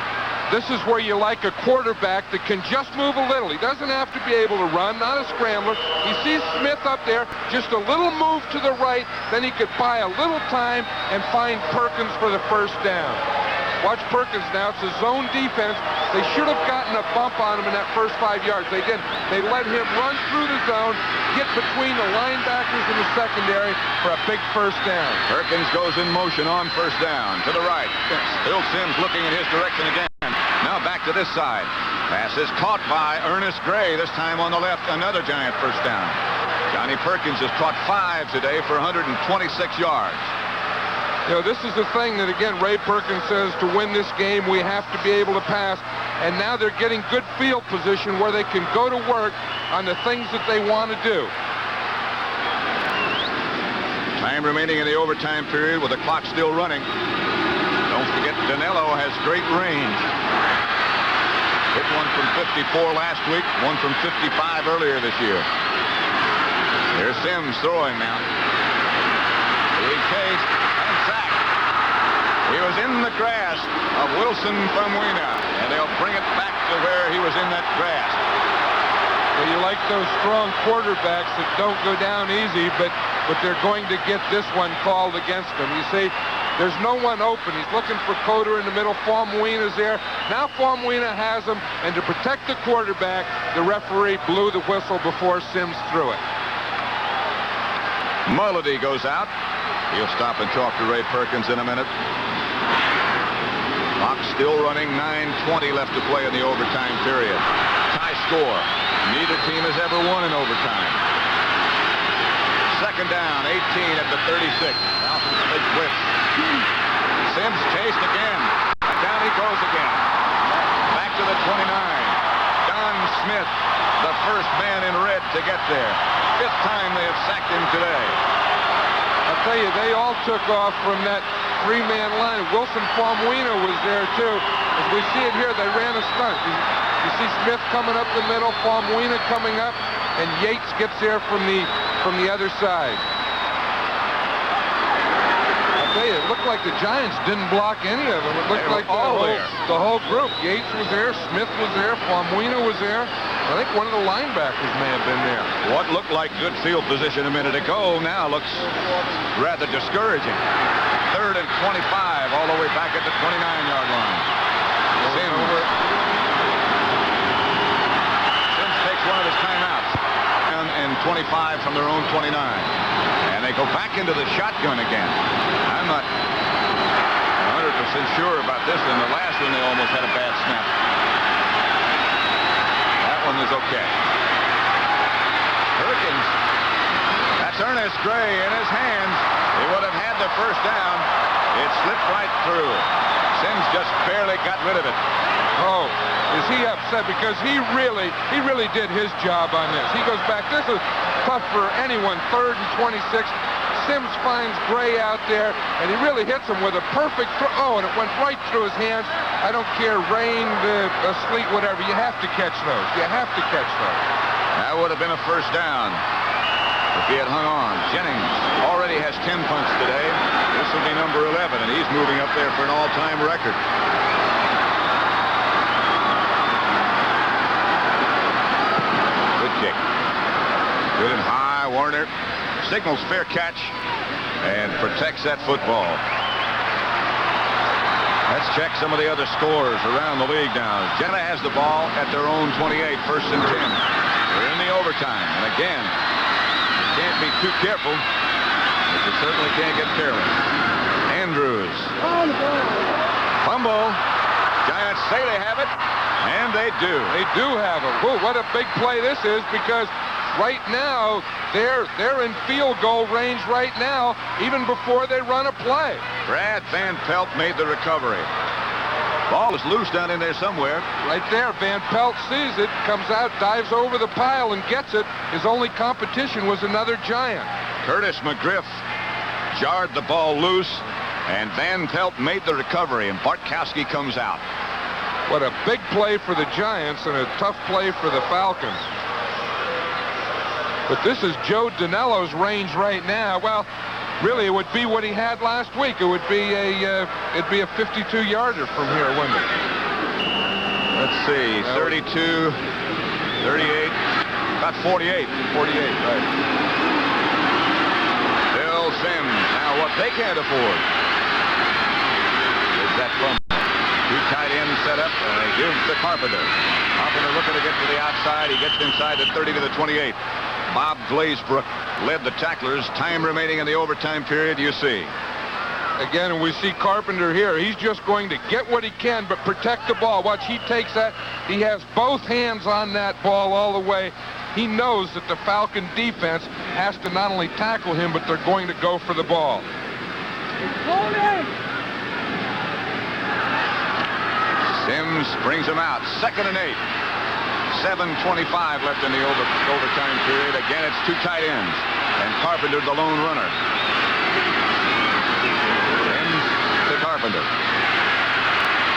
This is where you like a quarterback that can just move a little. He doesn't have to be able to run, not a scrambler. He sees Smith up there, just a little move to the right, then he could buy a little time and find Perkins for the 1st down. Watch Perkins now. It's a zone defense. They should have gotten a bump on him in that first 5 yards. They didn't. They let him run through the zone, get between the linebackers and the secondary for a big 1st down. Perkins goes in motion on 1st down to the right. Bill Sims looking in his direction again. Now back to this side. Pass is caught by Ernest Gray. This time on the left, another Giant 1st down. Johnny Perkins has caught 5 today for 126 yards. You know, this is the thing that, again, Ray Perkins says, to win this game, we have to be able to pass. And now they're getting good field position where they can go to work on the things that they want to do. Time remaining in the overtime period with the clock still running. Don't forget, Danilo has great range. Hit one from 54 last week, one from 55 earlier this year. Here's Sims throwing now. Being chased and sacked. He was in the grasp of Wilson Famuina, and they'll bring it back to where he was in that grasp. Well, you like those strong quarterbacks that don't go down easy, but they're going to get this one called against them. You see, there's no one open. He's looking for Coder in the middle. Famuina's there. Now Famuina has him, and to protect the quarterback, the referee blew the whistle before Sims threw it. Mulledy goes out. He'll stop and talk to Ray Perkins in a minute. Clock still running, 9:20 left to play in the overtime period. Tie score. Neither team has ever won in overtime. Second down, 18 at the 36. Falcons take blitz. Sims chased again. Down he goes again. Back to the 29. Don Smith, the first man in red to get there. Fifth time they have sacked him today. I'll tell you, they all took off from that three-man line. Wilson Famuina was there, too. As we see it here, they ran a stunt. You see Smith coming up the middle, Famuina coming up, and Yates gets there from the other side. I'll tell you, it looked like the Giants didn't block any of them. It looked like the whole group. Yates was there, Smith was there, Famuina was there. I think one of the linebackers may have been there. What looked like good field position a minute ago now looks rather discouraging. Third and 25, all the way back at the 29-yard line. Sims takes one of his timeouts. And 25 from their own 29. And they go back into the shotgun again. I'm not 100% sure about this. In the last one, they almost had a bad snap. That one is okay. Perkins. That's Ernest Gray in his hands. He would have had the first down. It slipped right through. Sims just barely got rid of it. Oh, is he upset? Because he really did his job on this. He goes back. This is tough for anyone. Third and 26. Sims finds Gray out there, and he really hits him with a perfect throw. Oh, and it went right through his hands. I don't care, rain, sleet, whatever. You have to catch those. You have to catch those. That would have been a first down if he had hung on. Jennings already has 10 punts today. This will be number 11, and he's moving up there for an all-time record. Good kick. Good and high. Warner signals fair catch and protects that football. Let's check some of the other scores around the league now. Jenna has the ball at their own 28, first and 10. We're in the overtime, and again, can't be too careful, but you certainly can't get careless. Andrews. Fumble. Giants say they have it, and they do. They do have it. Whoa, what a big play this is, because right now, they're in field goal range right now, even before they run a play. Brad Van Pelt made the recovery. Ball is loose down in there somewhere. Right there, Van Pelt sees it, comes out, dives over the pile, and gets it. His only competition was another Giant. Curtis McGriff jarred the ball loose, and Van Pelt made the recovery, and Bartkowski comes out. What a big play for the Giants and a tough play for the Falcons. But this is Joe Danello's range right now. Well, really, it would be what he had last week. It would be it'd be a 52-yarder from here, wouldn't it? Let's see, 32, 38, about 48. 48, right. Bill Sims. Now, what they can't afford is that fumble. Two tight ends set up, and they give to Carpenter. Carpenter looking to get to the outside. He gets inside the 30 to the 28. Bob Glazebrook led the tacklers. Time remaining in the overtime period, you see. Again, we see Carpenter here. He's just going to get what he can, but protect the ball. Watch, he takes that. He has both hands on that ball all the way. He knows that the Falcon defense has to not only tackle him, but they're going to go for the ball. Sims brings him out. 2nd and 8. 7:25 left in the overtime period. Again, it's 2 tight ends. And Carpenter, the lone runner. Sims to Carpenter.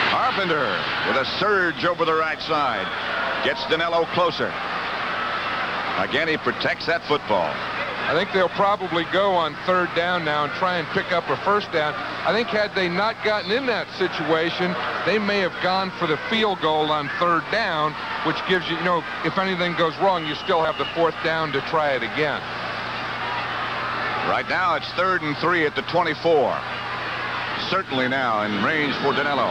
Carpenter with a surge over the right side. Gets Dinello closer. Again, he protects that football. I think they'll probably go on 3rd down now and try and pick up a 1st down. I think had they not gotten in that situation, they may have gone for the field goal on 3rd down, which gives you, if anything goes wrong, you still have the 4th down to try it again. Right now, it's 3rd and 3 at the 24. Certainly now in range for Dinello.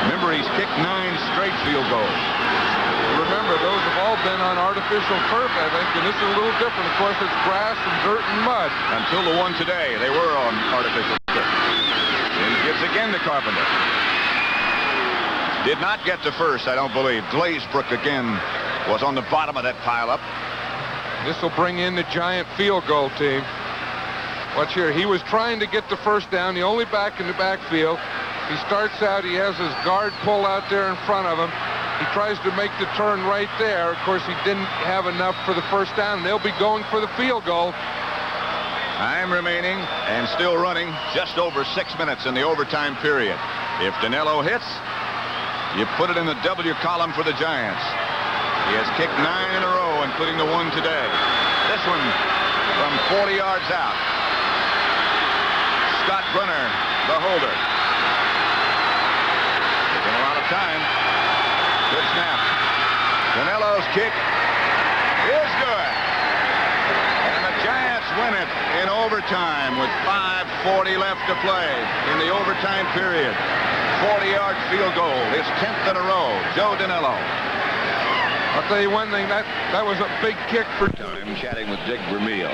Remember, he's kicked 9 straight field goals. Remember, those have all been on artificial turf, I think, and this is a little different. Of course, it's grass and dirt and mud. Until the one today, they were on artificial turf. And gives again to Carpenter. Did not get to first, I don't believe. Glazebrook again was on the bottom of that pileup. This will bring in the Giant field goal team. Watch here. He was trying to get the 1st down. The only back in the backfield. He starts out. He has his guard pull out there in front of him. He tries to make the turn right there. Of course, he didn't have enough for the 1st down. They'll be going for the field goal. Time remaining and still running. Just over 6 minutes in the overtime period. If Dinello hits, you put it in the W column for the Giants. He has kicked 9 in a row, including the one today. This one from 40 yards out. Scott Brunner, the holder. Taking a lot of time. Good snap. Dinello's kick is good. And the Giants win it in overtime with 5:40 left to play in the overtime period. 40-yard field goal, his 10th in a row. Joe Dinello. I'll tell you one thing, that was a big kick for... I'm chatting with Dick Vermeil.